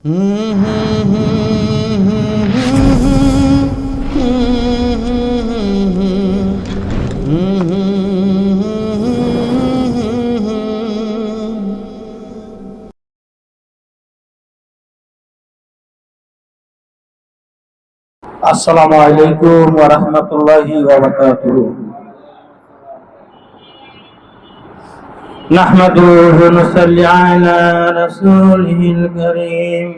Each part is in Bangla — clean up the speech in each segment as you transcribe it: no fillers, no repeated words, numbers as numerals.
আসসালামু আলাইকুম ওয়া রাহমাতুল্লাহি ওয়া বারাকাতুহু। নাহমাদুহু ওয়া নুসাল্লি আলা রাসূলিহিল কারীম।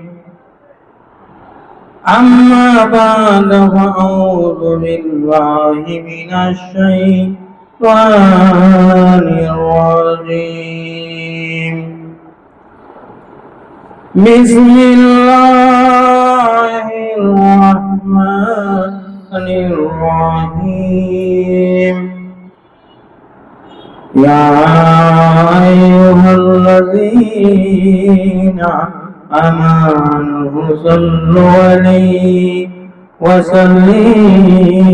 আম্মা বা'দু ফাআউযু বিল্লাহি মিনাশ শাইতানির রাজীম। বিসমিল্লাহির রাহমানির রাহিম। ইয়া আইয়ুহাল্লাযীনা আমানু সাল্লু আলাইহি ওয়া সাল্লিমু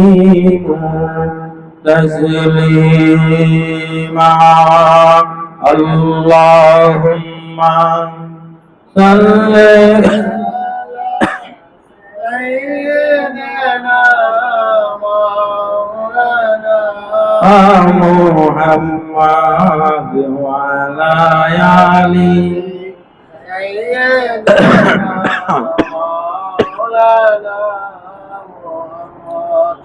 তাসলিমা। আল্লাহুম্মা সাল্লি মুহাম্মাদ ওয়া আলা আলি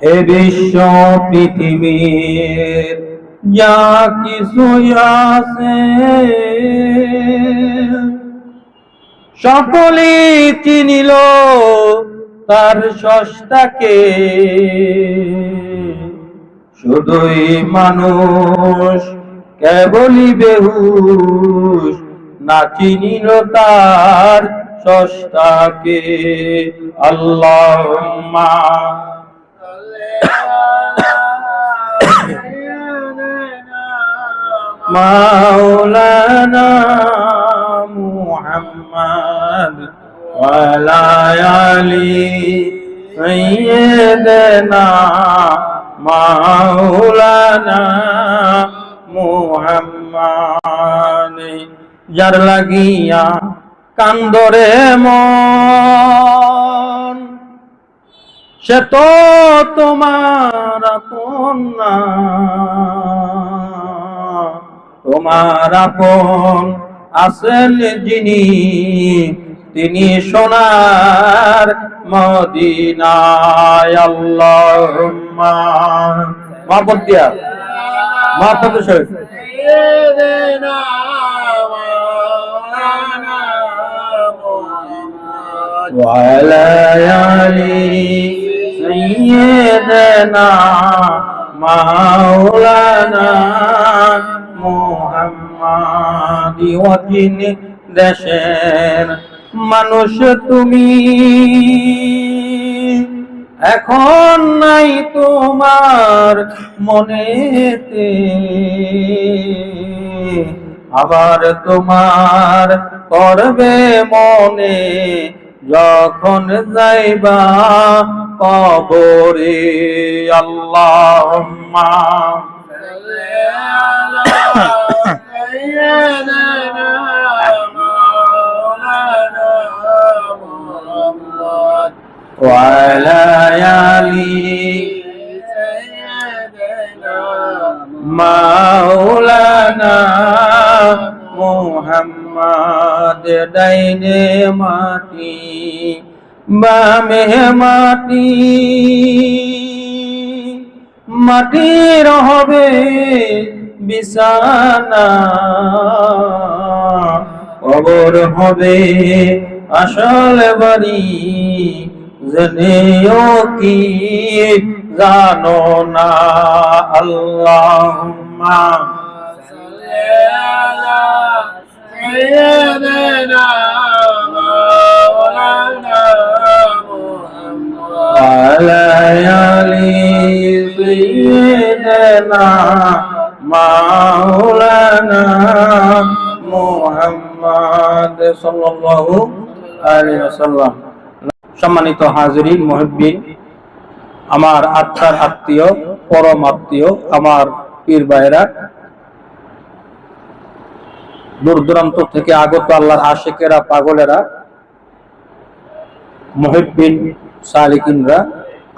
হে বিশ্ব পৃথিবীর যা কিছু আছে সকলেই চিনিল তার স্রষ্টাকে। শুধুই মানুষ কেবলই বেহুশ না চিনিল তার স্রষ্টাকে। আল্লাহুম্মা মাওলানা মুহাম্মদ ওয়া আলা আলি সাইয়্যিদানা মাওলানা মুহাম্মদ। যার লাগিয়া কান্দরে মন সে তো তোমার আপন না, তোমার আপন আছেন যিনি তিনি সোনার মদিনায়। আল্লাহুম্মা মাবুদিয়া মাফাদু শরীফ সাইয়্যিদানা মাওলানা মুহাম্মদ ওয়া আলা আলি সাইয়্যিদানা মাওলানা মুহাম্মদ। ওয়াজিন দেশের মানুষ তুমি এখন নাই তোমার মনেতে, আবার তোমার করবে মনে যখন যাইবা কবরে। আল্লাহুম্মা সাল্লি আলা সাইয়্যিদিনা মাওলানা মুহাম্মদ ওয়া আলা আলি সাইয়্যিদিনা মাওলানা মুহাম্মদ। ডাইনে মাটি বামে মাটি, মাটির হবে বিছানা, কবর হবে আসল বাড়ি জেনেও কি জানো না। আল্লাহুম্মা সাল্লি আলা সাইয়্যিদিনা মাওলানা মুহাম্মদ ওয়া আলা আলি সাইয়্যিদিনা মাওলানা মুহাম্মদ সাল্লাল্লাহু আলাইহি ওয়াসাল্লাম। সম্মানিত হাজিরিন, মুহিব্বিন, আমার আত্মার আত্মীয়, পরম আত্মীয়, আমার পীর ভাইরা, দূর দূরান্ত থেকে আগত আল্লাহর আশিকেরা, পাগলেরা, মুহিব্বিন সালিকিনরা,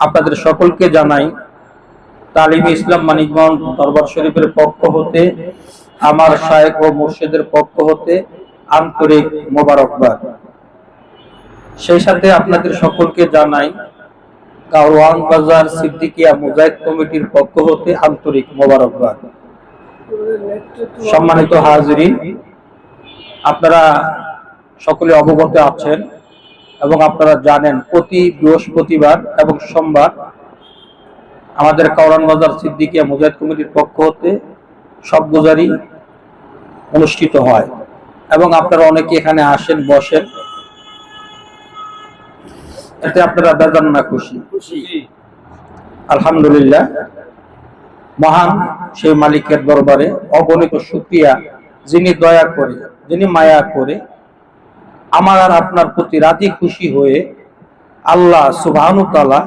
আপনাদের সকলকে জানাই তালিমে ইসলাম মানিকগঞ্জ দরবার শরীফের পক্ষ হতে, আমার শায়েখ ও মুর্শিদের পক্ষ হতে আন্তরিক মোবারকবাদ। সেই সাথে আপনাদের সকলকে জানাই কারওয়ান বাজার সিদ্দিকিয়া মুজাহিদ কমিটির পক্ষ হতে আন্তরিক মোবারকবাদ। সম্মানিত হাজিরিন, আপনারা সকলে অবগত আছেন এবং আপনারা জানেন প্রতি বৃহস্পতিবার এবং সোমবার আমাদের কারওয়ান বাজার সিদ্দিকিয়া মুজাহিদ কমিটির পক্ষ হতে সবগুজারি অনুষ্ঠিত হয় এবং আপনারা অনেকে এখানে আসেন, বসেন, এতে আপনারা বেজান না খুশি? আলহামদুলিল্লাহ, মহান সেই মালিকের দরবারে অগণিত শুকরিয়া, যিনি দয়া করে, যিনি মায়া করে আমার আর আপনার প্রতি রাজি খুশি হয়ে আল্লাহ সুবহানাহু তাআলা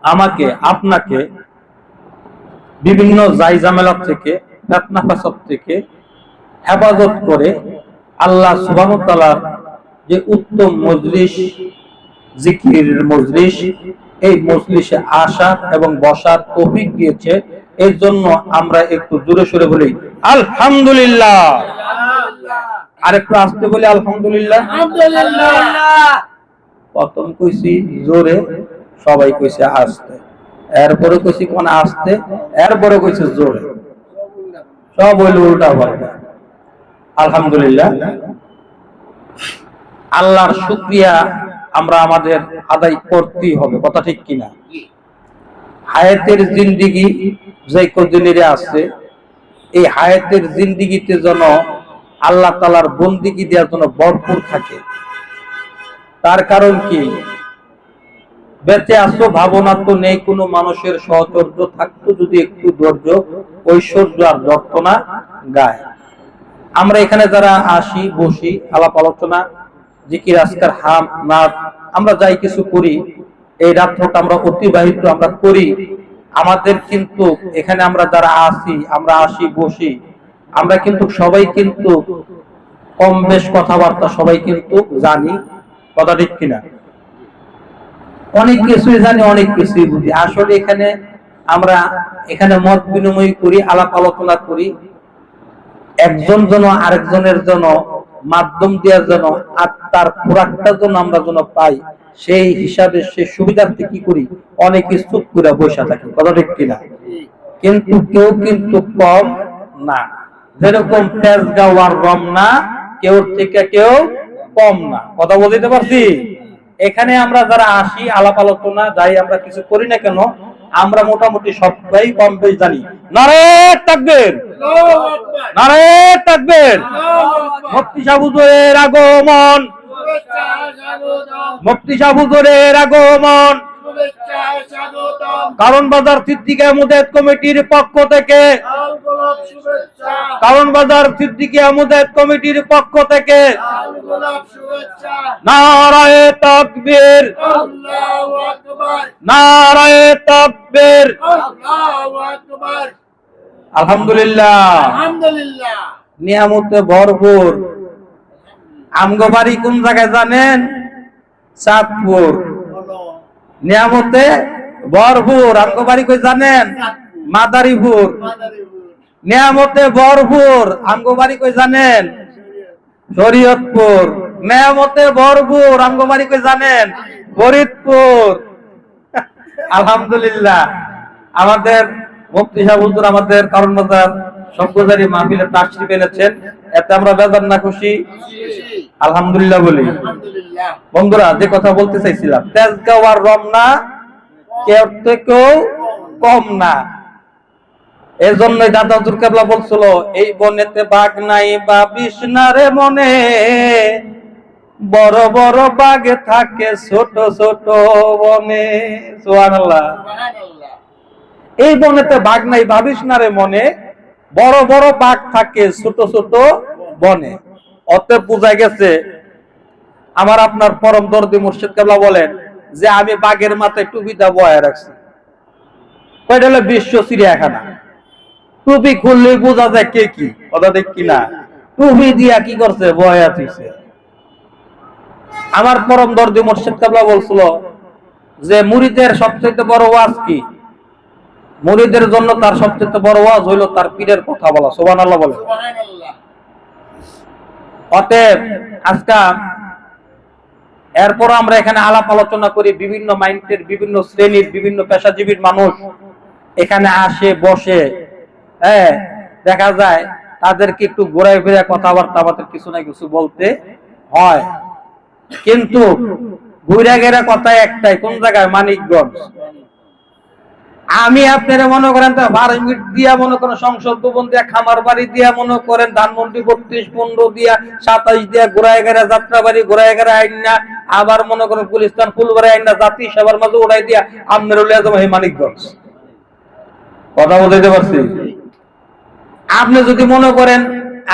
আমাকে আপনাকে বিভিন্ন জায়জামেলা থেকে, ফিতনা ফাসাদ থেকে হেফাজত করে আল্লাহ সুবহানাহু তাআলার যে উত্তম মজলিস, জিকিরের মজলিস, এই মজলিসে আসার এবং বসার তৌফিক দিয়েছে। এই জন্য আমরা একটু জোরে সোরে বলি আলহামদুলিল্লাহ। আর একটু আস্তে বলি আলহামদুলিল্লাহ। প্রথম কইছি জোরে, সবাই কইছে আস্তে, এরপরে কইছি কোন আস্তে, এরপরে কইছে জোরে, সব হইল উল্টা পাল্টা। আলহামদুলিল্লাহ, আল্লাহর শুকরিয়া আমরা আমাদের আদায় করতেই হবে, কথা ঠিক কিনা? হায়াতের জিন্দিগি যে কদিনের আছে, এই হায়াতের জিন্দিগিতে যেন আল্লাহ তাআলার বন্দিগি দেওয়ার জন্য ভরপুর থাকে। তার কারণ কি? বেঁচে আসো ভাবনা তো নেই কোনো মানুষের, সহচর্য থাকতো যদি একটু ধৈর্য, ঐশ্বর্য আর দর্পনা গায়। আমরা এখানে যারা আসি, বসি, আলাপ আলোচনা, জিকির আজকার, হাম নাত, আমরা যাই কিছু করি, এই রাত্রটা আমরা অতিবাহিত আমরা করি। আমাদের কিন্তু এখানে আমরা যারা আমরা আসি, বসি, আমরা কিন্তু সবাই কিন্তু কম বেশ কথাবার্তা সবাই কিন্তু জানি, কথা ঠিক কিনা? অনেক কিছুই জানি, অনেক কিছুই বুঝি। আসলে আমরা এখানে মত বিনিময় করি, আলাপ আলোচনা করি, একজন যেন আরেকজনের জন্য মাধ্যম দেওয়ার জন্য আত্মার খোরাকটা যেন আমরা যেন পাই, সেই হিসাবে সেই সুবিধার্থে কি করি, অনেকে চুপ করে বসে থাকি, কথা ঠিক কিনা? কিন্তু কেউ কিন্তু কম না। যেরকম তেজগাঁও আর রমনা, কেউ থেকে কেউ কম না, কথা বলতে পারছি? এখানে আমরা যারা আসি, আলাপ আলোচনা যাই আমরা কিছু করি না কেন, আমরা মোটামুটি সবাই কম বেশ জানি নারে তাকবীর, নারে তাকবীর, মুফতি সাহেব হুজুরের আগমন, মুফতি সাহেব হুজুরের আগমন, কারণ বাজার সিদ্দিকিয়া মুজাহিদ কমিটির পক্ষ থেকে, কারণ বাজার সিদ্দিকিয়া মুজাহিদ কমিটির পক্ষ থেকে নারায়ে তাকবীর, নারায়ে তাকবীর, আলহামদুলিল্লাহ, আলহামদুলিল্লাহ। নিয়ামতে ভরপুর। আমগো বাড়ি কোন জায়গায় জানেন? চাঁদপুর। নিয়ামতে ভরপুর। আমগো বাড়ি কই জানেন? মাদারীপুর। নিয়ামতে ভরপুর। আমগো বাড়ি কই জানেন? শরীয়তপুর। নিয়ামতে ভরপুর। আমগো বাড়ি কই জানেন? ফরিদপুর। আলহামদুলিল্লাহ, আমাদের মুফতি সাহেব হুজুর আমাদের কারণ বাজার সবগুজারি মাহফিলে তাশরিফ এনেছেন, এতে আমরা বেজার না খুশি? আলহামদুলিল্লাহ বলি। বন্ধুরা, যে কথা বলতে চাইছিলাম, তেজগাঁও আর রমনা কেউ থেকেও কম না। এর জন্যই দাদা হুজুর কেবলা বলছিল, এই বনেতে বাঘ নাই বা বিষ্ণারে মনে, বড় বড় বাঘ থাকে ছোট ছোট বনে। সুবহানাল্লাহ। এই বনেতে বাঘ নাই ভাবিস না রে মনে, বড় বড় বাঘ থাকে ছোট ছোট বনে। অতএব বোঝা গেছে, আমার আপনার পরম দর্দি মুর্শিদ কেবলা বলেন যে আমি বাঘের মাথায় টুপিটা বয়ে রাখছি। কয়টা হলো বিশ্ব চিড়িয়াখানা, টুপি খুললে বোঝা যায় কে কি, কথা দেখ কিনা? টুপি দিয়া কি করছে? বয়া থুইছে। আমার পরম দর্দি মুর্শিদ কাবলা বলছিল যে মুরিদের সবচেয়ে বড় ওয়াজ কি? মুরিদের জন্য তার সবচেয়ে বড় ওয়াজ হইল তার পীরের কথা বলা। সুবহানাল্লাহ বলে। অতএব আজকে এরপর আমরা এখানে আলাপ আলোচনা করি, বিভিন্ন মাইন্ডের, বিভিন্ন শ্রেণীর, বিভিন্ন পেশাজীবীর মানুষ এখানে আসে বসে, হ্যাঁ, দেখা যায় তাদেরকে একটু ঘোরায় ফিরে কথাবার্তা আমাদের কিছু না কিছু বলতে হয়, কিন্তু ঘুরে গেরা কথা একটাই, কোন জায়গায়? মানিকগঞ্জ। আমি আপনারা মনে করেন তো ভার্মিট দিয়া, মনে করেন সংসদ ভবন দিয়া, খামার বাড়ি দিয়া, মনে করেন ধানমন্ডি 32-15 দিয়া, 27 দিয়া, ঘোরায় গেরা যাত্রাবাড়ি, ঘোরায় গেরা আইনা, আবার মনে করেন গুলিস্তান ফুলবাড়ি আইনা জাতি সবার মাঝে উড়াই দিয়া আপনার উলিয়া যাবো এই মানিকগঞ্জ। কথা বলতে পারছি? আপনি যদি মনে করেন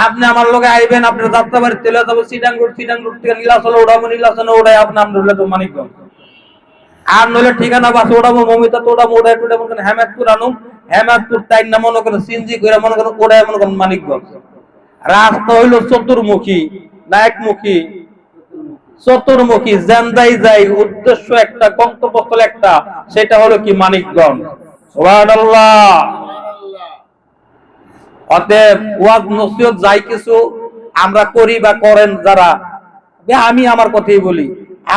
আপনি আমার লোকে আইবেন, আপনার যাত্রাবাড়ি চলে যাবো সিডাং রোড, সিডাং রোড থেকে নীলাচলে উঠাবো, নীলাচলে উঠাই আপনার উলিয়া যাবো মানিকগঞ্জ। আর নইলে ঠিকানা বাসে উঠাবো, মমিতা তো উঠাবো, উঠাই টুটে মনে করেন হেমাদপুর আনুম, হেমাদপুর তাই না মনে করেন সিনজি করে মনে করেন উড়াই মনে করেন মানিকগঞ্জ। রাস্তা হইলো চতুর্মুখী না একমুখী? চতুর্মুখী। জান্দাই যাই, উদ্দেশ্য একটা, গন্তব্যস্থল একটা, সেটা হলো কি? মানিকগঞ্জ। সুবহানাল্লাহ। অতএব ওয়াজ নসিহত যাই কিছু আমরা করি বা করেন যারা, আমি আমার কথাই বলি,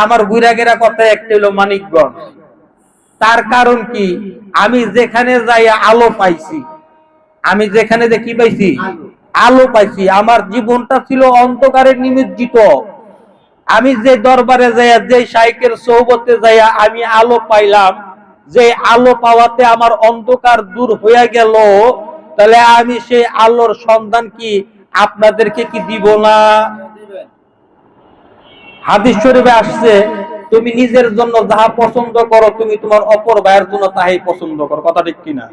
আমার ঘুরা গেরা কথা একটা হলো মানিকগঞ্জ। তার কারণ কি? আমি যেখানে যাই আলো পাইছি, আমি যেখানে যে কি পাইছি? আলো পাইছি। আমার জীবনটা ছিল অন্ধকারে নিমজ্জিত। আমি যে দরবারে যাইয়া, যে শাইখের সোহবতে যাইয়া আমি আলো পাইলাম, যে আলো পাওয়াতে আমার অন্ধকার দূর হইয়া গেল, তাহলে আমি সেই আলোর সন্ধান কি আপনাদেরকে কি দিব না? হাদিস শরীফে আসছে, তুমি নিজের জন্য যাহা পছন্দ করো, তুমি তোমার অপর ভাইয়ের জন্য তাহাই পছন্দ করো। কথা ঠিক কিনা?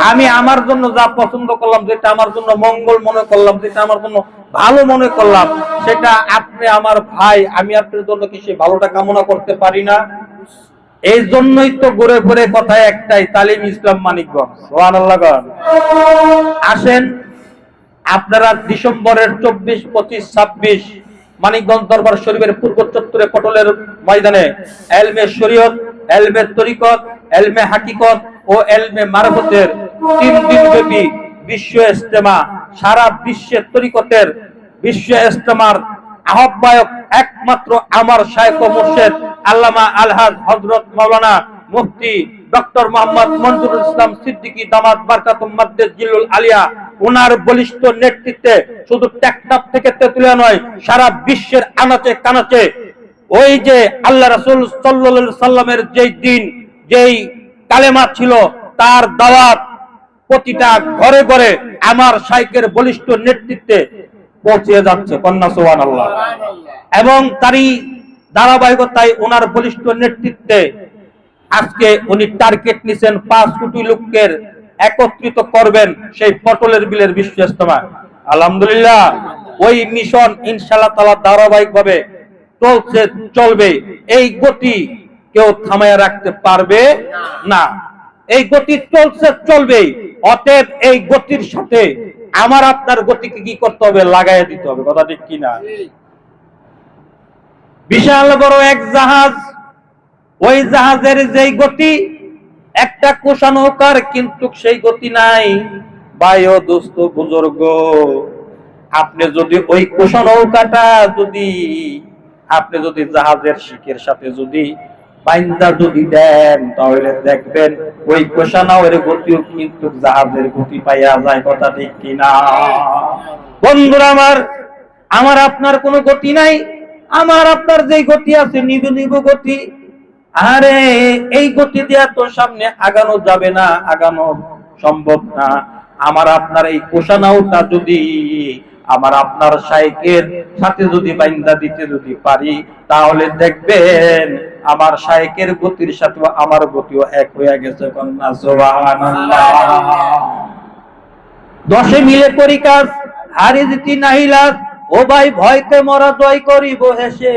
আমি আমার জন্য যা পছন্দ করলাম, যেটা আমার জন্য মঙ্গল মনে করলাম, যেটা আমার জন্য ভালো মনে করলাম, সেটা আপনি আমার ভাই, আমি আপনার জন্য কি সেই ভালোটা কামনা করতে পারি না? এই জন্যই তো ঘুরে ঘুরে কথা একটাই, তালিম ইসলাম মানিকগঞ্জ। সুবহানাল্লাহ। আসেন আপনারা ডিসেম্বরের 24, 25, 26 মানিকগঞ্জ দরবার শরীফের পূর্ব চত্বরে পটলের ময়দানে এলমে শরীয়ত, এলমে তরিকত, এলমে হাকিকত ও এলমে মারফতের 3 দিন ব্যাপী বিশ্ব ইজতেমা, সারা বিশ্বের তরিকতের বিশ্ব ইজতেমার আহ্বায়ক একমাত্র আমার শাইখ ও মুর্শিদ আল্লামা আলহাজ হযরত মাওলানা মুফতি ডক্টর মোহাম্মদ মনজুরুল ইসলাম সিদ্দিকী দামাত বারকাতুম মাদ্দাত জিল্লুল আলিয়া, ওনার বলিষ্ঠ নেতৃত্বে শুধু টেকনাফ থেকে তেতুলিয়া নয়, সারা বিশ্বের আনাচে কানাচে ওই যে আল্লাহ রাসূল সাল্লাল্লাহু আলাইহি সাল্লামের যেই দিন, যেই কালেমা ছিল, তার দাওয়াত প্রতিটা ঘরে ঘরে আমার শাইখের বলিষ্ঠ নেতৃত্বে পৌঁছে যাচ্ছে। কন্যা সুবহানাল্লাহ। এবং তারই ধারাবাহিকতায় ওনার বলিষ্ঠ নেতৃত্বে আজকে উনি টার্গেট নিছেন 5 কোটি লোকের একত্রিত করবেন সেই পটলের বিলের বিশ্ব ইজতেমা। আলহামদুলিল্লাহ, ওই মিশন ইনশাআল্লাহ তাআলা ধারাবাহিকভাবে চলবে। এই গতি কেউ থামায় রাখতে পারবে না। এই গতি চলবে। অতএব এই গতির সাথে আমার আপনার গতিকে কি করতে হবে? লাগাইয়া দিতে হবে। কথা ঠিক কিনা? বিশাল বড় এক জাহাজ, ওই জাহাজের যেই গতি, একটা কোষা নৌকার কিন্তু সেই গতি নাই। ভাই ও দোস্ত বুজুর্গ, আপনি যদি ওই কোষা নৌকাটা আপনি যদি জাহাজের শিকের সাথে যদি বাইন্দা যদি দেন, তাহলে দেখবেন ওই কোষা নাওয়ের গতিও কিন্তু জাহাজের গতি পাইয়া যায়। কথা ঠিক কিনা? বন্ধুরা আমার আপনার কোনো গতি নাই। আমার আপনার যে গতি আছে, নিব গতি। আরে এই গতি দিয়া তো সামনে আগানো যাবে না, আগানো সম্ভব না। আমার আপনার এই কোষা নাওটা যদি আমার আপনার শাইখের সাথে যদি বাইন্দা দিতে যদি পারি, তাহলে দেখবেন আমার শাইখের গতির সাথে আমার গতিও এক হয়ে গেছে। কন্যা সুবহানাল্লাহ। 10 মিলে করি কাজ, হারি জিতি নাহিলাস, ও ভাই ভয়তে মরা জয় করিব হেসে,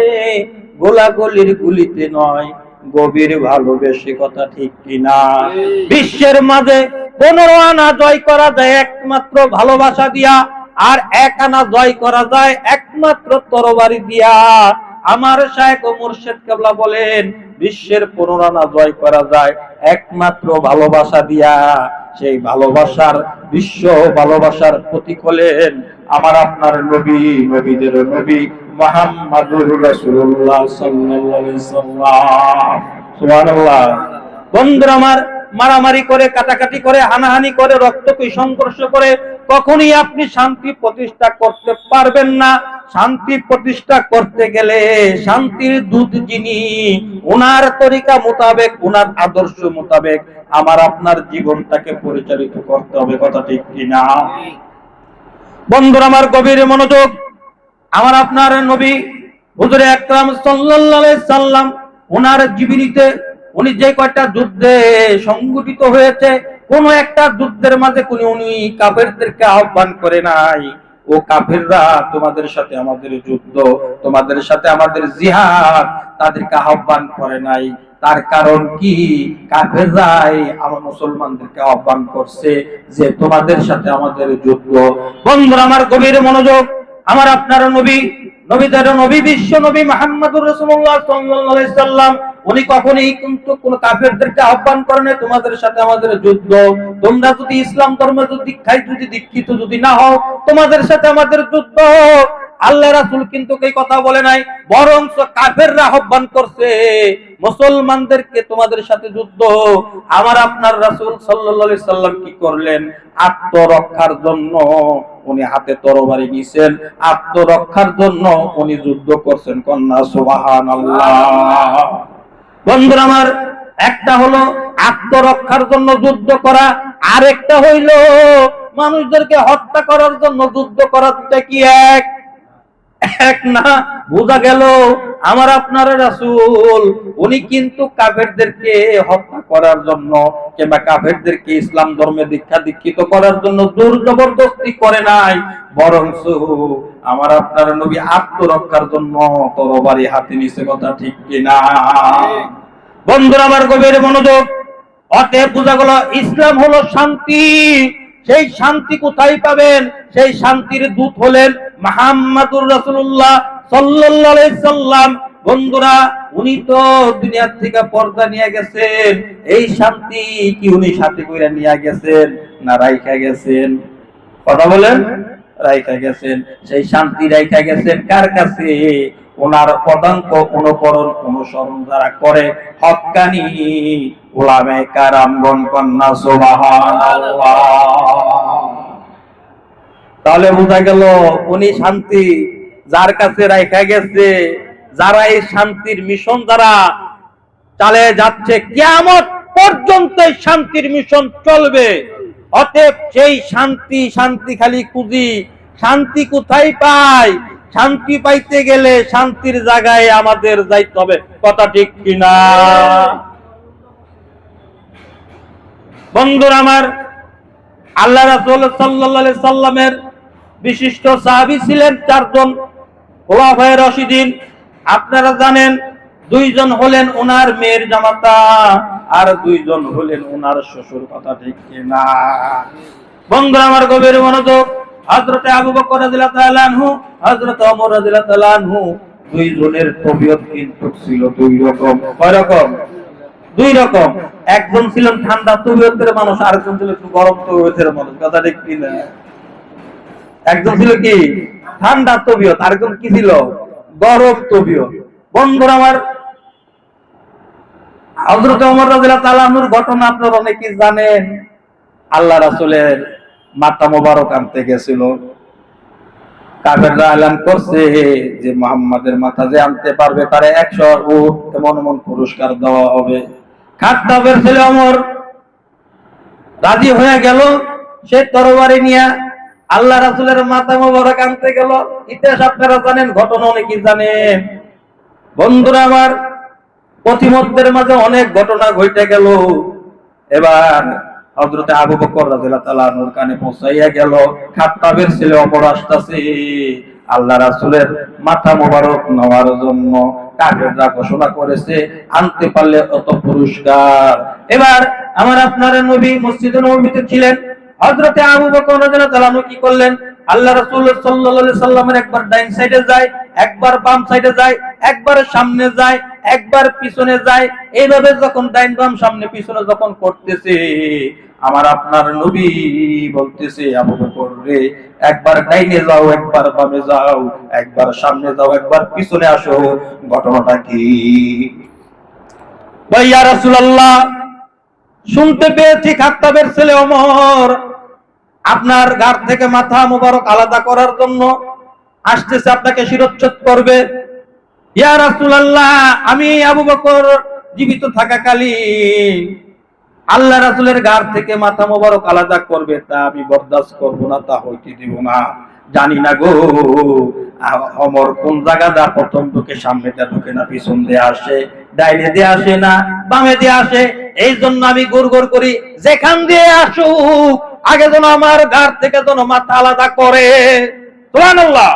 গোলাগুলির গুলিতে নয়, গভীর ভালোবেসে। কথা ঠিক কিনা? বিশ্বের মাঝে 15 আনা জয় করা যায় একমাত্র ভালোবাসা দিয়া, আর 1 আনা জয় করা যায় একমাত্র তরবারি দিয়া। আমার শায়েখ ও মুর্শিদ কেবলা বলেন, বিশ্বের 15 আনা জয় করা যায় একমাত্র ভালোবাসা দিয়া। সেই ভালোবাসার বিশ্ব ভালোবাসার প্রতীক হলেন আমার আপনার নবী, নবীদের নবী মুহাম্মদুর রাসূলুল্লাহ সাল্লাল্লাহু আলাইহি সাল্লাম। সুবহানাল্লাহ। বন্ধুরা আমার, মারামারি করে, কাটাকাটি করে, হানাহানি করে, রক্তকে সংঘর্ষ করে কখনই আপনি শান্তি প্রতিষ্ঠা করতে পারবেন না। শান্তি প্রতিষ্ঠা করতে গেলে শান্তির দূত যিনি, ওনার তরিকা মোতাবেক, ওনার আদর্শ মোতাবেক আমার আপনার জীবনটাকে পরিচালিত করতে হবে। কথা ঠিক কিনা? বন্ধুরা আমার, গভীর মনোযোগ। আমার আপনার নবী হুজুরে আকরাম সাল্লাল্লাহু আলাইহি সাল্লাম, ওনার জীবনীতে উনি যে কয়টা যুদ্ধে সংগঠিত হয়েছে, কোন একটা যুদ্ধের মাঝে উনি কাফেরদেরকে আহ্বান করে নাই, ও কাফেররা তোমাদের সাথে আমাদের যুদ্ধ, তোমাদের সাথে আমাদের জিহাদ, তাদেরকে আহ্বান করে নাই। তার কারণ কি? কাফেররাই আমার মুসলমানদেরকে আহ্বান করছে যে তোমাদের সাথে আমাদের যুদ্ধ। বন্ধুরা আমার, গভীর মনোযোগ। আমার আপনার নবী, নবীদের নবী, বিশ্ব নবী মুহাম্মদুর রাসূলুল্লাহ সাল্লাল্লাহু আলাইহি সাল্লাম, উনি কখনোই কিন্তু কোন কাফেরদেরকে আহ্বান করেন তোমাদের সাথে আমাদের যুদ্ধ, তোমরা যদি ইসলাম ধর্মে দীক্ষায় যদি দীক্ষিত যদি না হও, তোমাদের সাথে আমাদের যুদ্ধ। আল্লাহ রাসূল কিন্তু এই কথা বলে নাই, বরং কাফেররা আহ্বান করছে মুসলমানদেরকে তোমাদের সাথে যুদ্ধ। আমার আপনার রাসূল সাল্লাল্লাহু আলাইহি সাল্লাম কি করলেন? আত্মরক্ষার জন্য উনি হাতে তরবারি নিয়েছেন, আত্মরক্ষার জন্য উনি যুদ্ধ করছেন। কন্যা সুবহানাল্লাহ। বন্ধুরা আমার, একটা হলো আত্মরক্ষার জন্য যুদ্ধ করা, আর একটা হইল মানুষদেরকে হত্যা করার জন্য যুদ্ধ করা। দুটা কি এক না? বোঝা গেল আমার আপনার রাসূল উনি কিন্তু কাফেরদেরকে হত্যা করার জন্য কিংবা কাফেরদেরকে ইসলাম ধর্মে দীক্ষিত করার জন্য জোর জবরদস্তি করে নাই, বরং আমার আপনার নবী আত্মরক্ষার জন্য তরবারি হাতে নিছে। কথা ঠিক কিনা? বন্ধুরা আমার, গভীর মনোযোগ। অতএব বোঝা গেল ইসলাম হলো শান্তি। সেই শান্তি কোথায় পাবেন? সেই শান্তির দূত হলেন মুহাম্মদুর রাসূলুল্লাহ সাল্লাল্লাহু আলাইহি সাল্লাম। বন্ধুরা, উনি তো দুনিয়ার থেকে পর্দা নিয়ে গেছেন, এই শান্তি কি উনি সাথে করে নিয়ে গেছেন না রাইখা গেছেন? কথা বলেন। রাইখা গেছেন। সেই শান্তি রাইখা গেছেন কার কাছে? ওনার পদাঙ্ক অনুকরণ অনুসরণ যারা করে, হক্কানি উলামায়ে কেরামগণ। কন্যা সুবহানাল্লাহ। তাহলে বোঝা গেল উনি শান্তি যার কাছে রাইখা গেছে, যারা এই শান্তির মিশন যারা চালিয়ে যাচ্ছে, কিয়ামত পর্যন্ত এই শান্তির মিশন চলবে। অতএব সেই শান্তি খালি খুঁজি, শান্তি কোথায় পাই? শান্তি পাইতে গেলে শান্তির জায়গায় আমাদের যাইতে হবে। কথা ঠিক কিনা? বন্ধুরা আমার, আল্লাহ রাসূল সাল্লাল্লাহু আলাইহি সাল্লামের বিশিষ্ট সাহাবী ছিলেন 4 জন খোলাফায়ে রাশিদিন। আপনারা জানেন, 2 জন হলেন ওনার মেয়ের জামাতা, আর 2 জন হলেন ওনার শ্বশুর। কথা ঠিক কিনা? বন্ধুরা আমার, গভীর মনোযোগ। হযরতে আবু বকর রাদিয়াল্লাহু তাআলা আনহু, হযরতে ওমর রাদিয়াল্লাহু তাআলা আনহু, 2 জনের তবিয়ত কিন্তু ছিল 2 রকম। কয় রকম? 2 রকম। একজন ছিলেন ঠান্ডা তবিয়তের মানুষ, আরেকজন ছিল একটু গরম তবিয়তের মানুষ। কথা ঠিক কিনা? একজন ছিল কি ঠান্ডা তবিয়ত, আরেকজন কি ছিল গরম তবিয়ত। বন্ধুরা আমার, হযরত ওমর রাদিয়াল্লাহু তাআলা আনহুর ঘটনা আপনারা অনেকেই জানেন। আল্লাহ রাসূলের মাথা মোবারক আনতে গেছিল, কাফেররা এলান করছে যে মুহাম্মাদের মাথা যে আনতে পারবে তারে 100 উট এমন পুরস্কার দেওয়া হবে। খাত্তাবের ছেলে ওমর রাজি হয়ে গেল, সে তরবারি নিয়ে আল্লাহ রাসূলের মাথা মোবারক আনতে গেল। ইতিহাস আপনারা জানেন, ঘটনা অনেকেই জানেন। বন্ধুরা আমার, পথিমধ্যের মাঝে অনেক ঘটনা ঘটে গেল। এবার হযরতে আবু বকর রাদিয়াল্লাহু তাআলা আনহুর কানে পৌঁছাইয়া গেল, খাত্তাবের ছেলে ওমর আসতেছে আল্লাহ রাসূলের মাথা মোবারক নেওয়ার জন্য। কাফেররা ঘোষণা করেছে আনতে পারলে অত পুরস্কার। এবার আমার আপনার নবী মসজিদে নববীতে ছিলেন। হযরতে আবু বকর রাদিয়াল্লাহু তাআলা কি করলেন? আল্লাহ রাসূল সাল্লাল্লাহু আলাইহি সাল্লামের একবার ডাইন সাইডে যায়, একবার বাম সাইডে যায়, একবার সামনে যায়, একবার পিছনে যায়। এইভাবে যখন ডাইন বাম সামনে পিছনে যখন করতেছে, আমার আপনার নবী বলতেছে, আবু বকর রে, একবার ডাইনে যাও, একবার বামে যাও, একবার সামনে যাও, একবার পিছনে আসো, ঘটনাটা কি? ভাই ইয়া রাসূলুল্লাহ, শুনতে পেয়েছি খাত্তাবের ছেলে ওমর আপনার ঘাট থেকে মাথা মুবারক আলাদা করার জন্য আসতেছে, আপনাকে শিরচ্ছেদ করবে। ইয়া রাসূলুল্লাহ, আমি আবু বকর জীবিত থাকাকালীন আল্লাহ রাসূলের ঘাট থেকে মাথা মুবারক আলাদা করবে, তা আমি বরদাস্ত করব না, তা হইতে দিব না। জানি না গো ওমর কোন জায়গাটা প্রথম ঢুকে, সামনে দিয়ে ঢুকে না পিছন দিয়ে আসে, ডাইনে দিয়ে আসে না বামে দিয়ে আসে। এই জন্য আমি গুড় করি, যেখান দিয়ে আসুক আগে যেন আমার ঘাট থেকে যেন মাথা আলাদা করে। সুবহানাল্লাহ,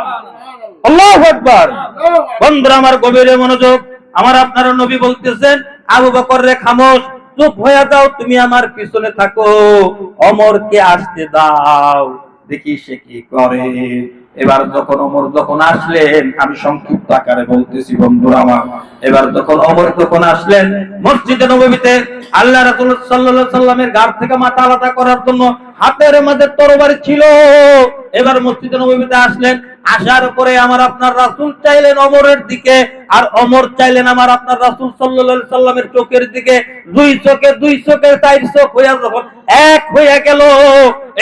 আল্লাহু আকবার। বন্ধুরা আমার, গভীরে মনোযোগ। আমার আপনার নবী বলতেছেন, আবু বকর রে খামোশ, চুপ হয়ে যাও, তুমি আমার পিছনে থাকো, ওমরকে আসতে দাও, দেখি সে কি করে। এবার যখন ওমর যখন আসলেন, আমি সংক্ষিপ্ত আকারে বলতেছি বন্ধুরা আমার, এবার যখন ওমর যখন আসলেন মসজিদে নববীতে, আল্লাহ রাসূল সাল্লাল্লাহু আলাইহি সাল্লামের ঘাট থেকে মাথা আলাদা করার জন্য হাতের মধ্যে তরবারি ছিল। এবার মসজিদে নববীতে আসলেন, আসার পরে আমার আপনার রাসূল চাইলেন ওমরের দিকে, আর ওমর চাইলেন আমার আপনার রাসূল সাল্লাল্লাহু আলাইহি সাল্লামের চোখের দিকে। দুই চোখে চার চোখ হইয়া যখন এক হইয়া গেল,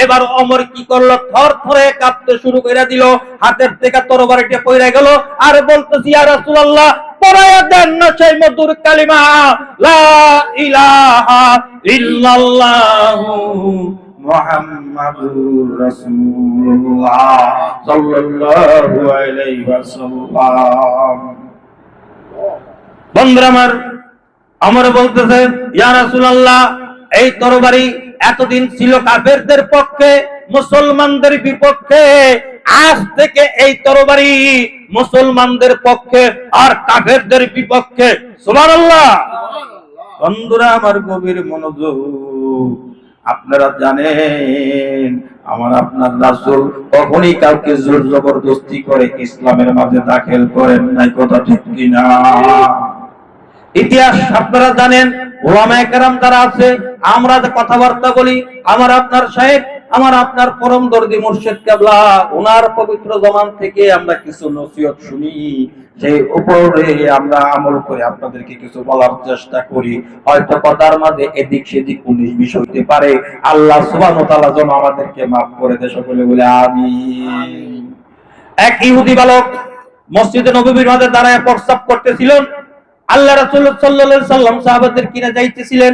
এবার ওমর কি করলো, থরথরে কাঁপতে শুরু করে দিল, হাতের থেকে তরবারিটা পড়ে গেল, আর বলতেছি, ইয়া রাসূলুল্লাহ, পড়ায়া দেন না সেই মধুর কালিমা, লা ইলাহা ইল্লাল্লাহু মুহাম্মাদুর রাসূলুল্লাহ সাল্লাল্লাহু আলাইহি ওয়াসাল্লাম। বন্ধুরা আমার, ওমর বলতেছে, ইয়া রাসূলুল্লাহ, এই তরবারি এতদিন ছিল কাফেরদের পক্ষে, মুসলমানদের বিপক্ষে, আজ থেকে এই তরবারি মুসলমানদের পক্ষে আর কাফেরদের বিপক্ষে। সুবহানাল্লাহ। বন্ধুরা আমার, গভীর মনোযোগ। আপনারা জানেন আমার আপনার রাসূল কখনই কাউকে জোর জবরদস্তি করে ইসলামের মাঝে দাখিল করেন নাই, কথা ঠিক কিনা? ইতিহাস আপনারা জানেন, ওলামায়ে কেরাম যারা আছে, আমরা যে কথাবার্তা বলি, আমার আপনার শাইখ, আমার আপনার পরম দর্দি মুর্শিদ কেবলা, ওনার পবিত্র জবান থেকে আমরা কিছু নসিহত শুনি, সেই উপরে আমরা আমল করে আপনাদেরকে কিছু বলার চেষ্টা করি। হয়তো কথার মাঝে এদিক সেদিক 19-20 হইতে পারে, আল্লাহ সুবহানাহু ওয়া তাআলা যেন আমাদেরকে মাফ করে দেয়, সকলে বলে আমিন। এক ইহুদি বালক মসজিদে নববীর মাঝে দাঁড়ায় প্রস্রাব করতেছিলেন। আল্লাহ রাসূল সাল্লাল্লাহু আলাইহি সাল্লাম সাহাবাদের কিনা যাইতেছিলেন,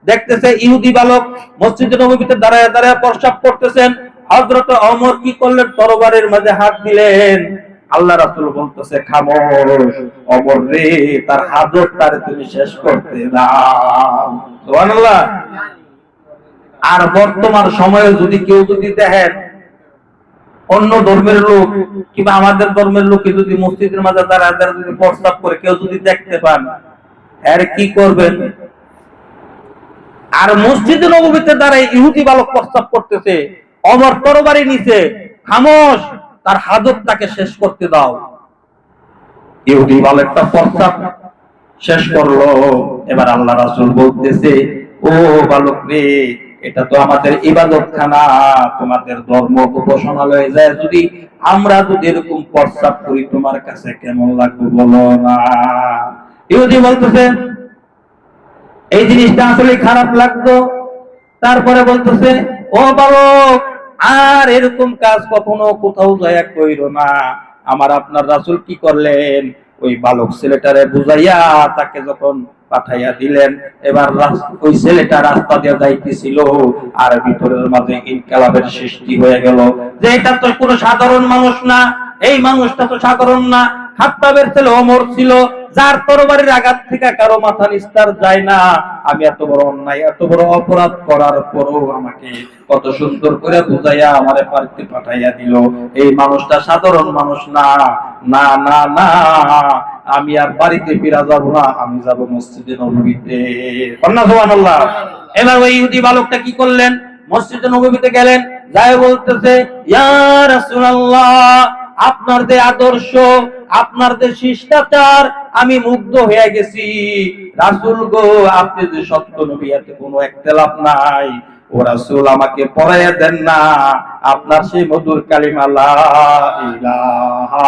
দেখতেছে ইহুদি বালক মসজিদে নববীতে দাঁড়ায় দাঁড়ায় প্রস্রাব করতেছেন। হযরত ওমর কি করলেন, তরবারির মাঝে হাত দিলেন। আল্লাহ রাসূল বলতেছে, খামোশ ওমর রে, তার হাজতটারে তুমি শেষ করতে দাও। সুবহানাল্লাহ। আর বর্তমান সময়ে যদি কেউ যদি দেখেন অন্য ধর্মের লোক কিংবা আমাদের ধর্মের লোক যদি মসজিদের মাঝে দাঁড়ায় দাঁড়ায় যদি প্রস্তাব করে, কেউ যদি দেখতে পান, এর কি করবেন? আর মসজিদে নববীতে দাঁড়ায় ইহুদি বালক প্রস্তাব করতেছে, ওমর তরবারি নিচে, খামোশ, তার হাজতটাকে শেষ করতে দাও। ইহুদি বালকটা প্রস্তাব শেষ করলো। এবার আল্লাহ রাসূল বলতেছে, ও বালক রে, এটা তো আমাদের ইবাদতখানা, তোমাদের ধর্ম উপাসনালয়ে যায় যদি আমরা যদি এরকম প্রস্তাব করি, তোমার কাছে কেমন লাগবে বলো না? ইহুদি বলতেছে, এই জিনিসটা আসলে খারাপ লাগতো। তারপরে বলতেছে, ও বালক, আর এরকম কাজ কখনো কোথাও যায় কইরো না। আমার আপনার রাসূল কি করলেন, ওই বালক ছেলেটারে বুঝাইয়া তাকে যখন পাঠাইয়া দিলেন, এবার ওই ছেলেটা রাস্তা দিয়ে যাইতেছিল, আর ভিতরের মাঝে ইনকালাবের সৃষ্টি হয়ে গেল, যে এটা তো কোনো সাধারণ মানুষ না, এই মানুষটা তো সাধারণ না, খাত্তাবের ছেলে ওমর ছিল, যার তরবারির আঘাত থেকে কারো মাথা নিস্তার যায় না। আমি এত বড় অন্যায়, এত বড় অপরাধ করার পরও আমাকে কত সুন্দর করে বুঝাইয়া আমারে পার্কে পাঠাইয়া দিল, এই মানুষটা সাধারণ মানুষ না। না না না, আমি আর বাড়িতে ফিরা যাব না, আমি যাব মসজিদে নববীতে। সুবহানাল্লাহ। এবার ওই ইহুদি বালকটা কি করলেন, মসজিদে নববীতে গেলেন, যায় বলতেছে, ইয়া রাসূলুল্লাহ, আপনার যে আদর্শ, আপনার যে শিষ্টাচার, আমি মুগ্ধ হয়ে গেছি। রাসূল গো, আপনি যে সত্য নবী, এতে কোনো একতলাফ নাই। ও রাসূল, আমাকে পড়াইয়া দেন না আপনার সেই মধুর কালিমা, লা ইলাহা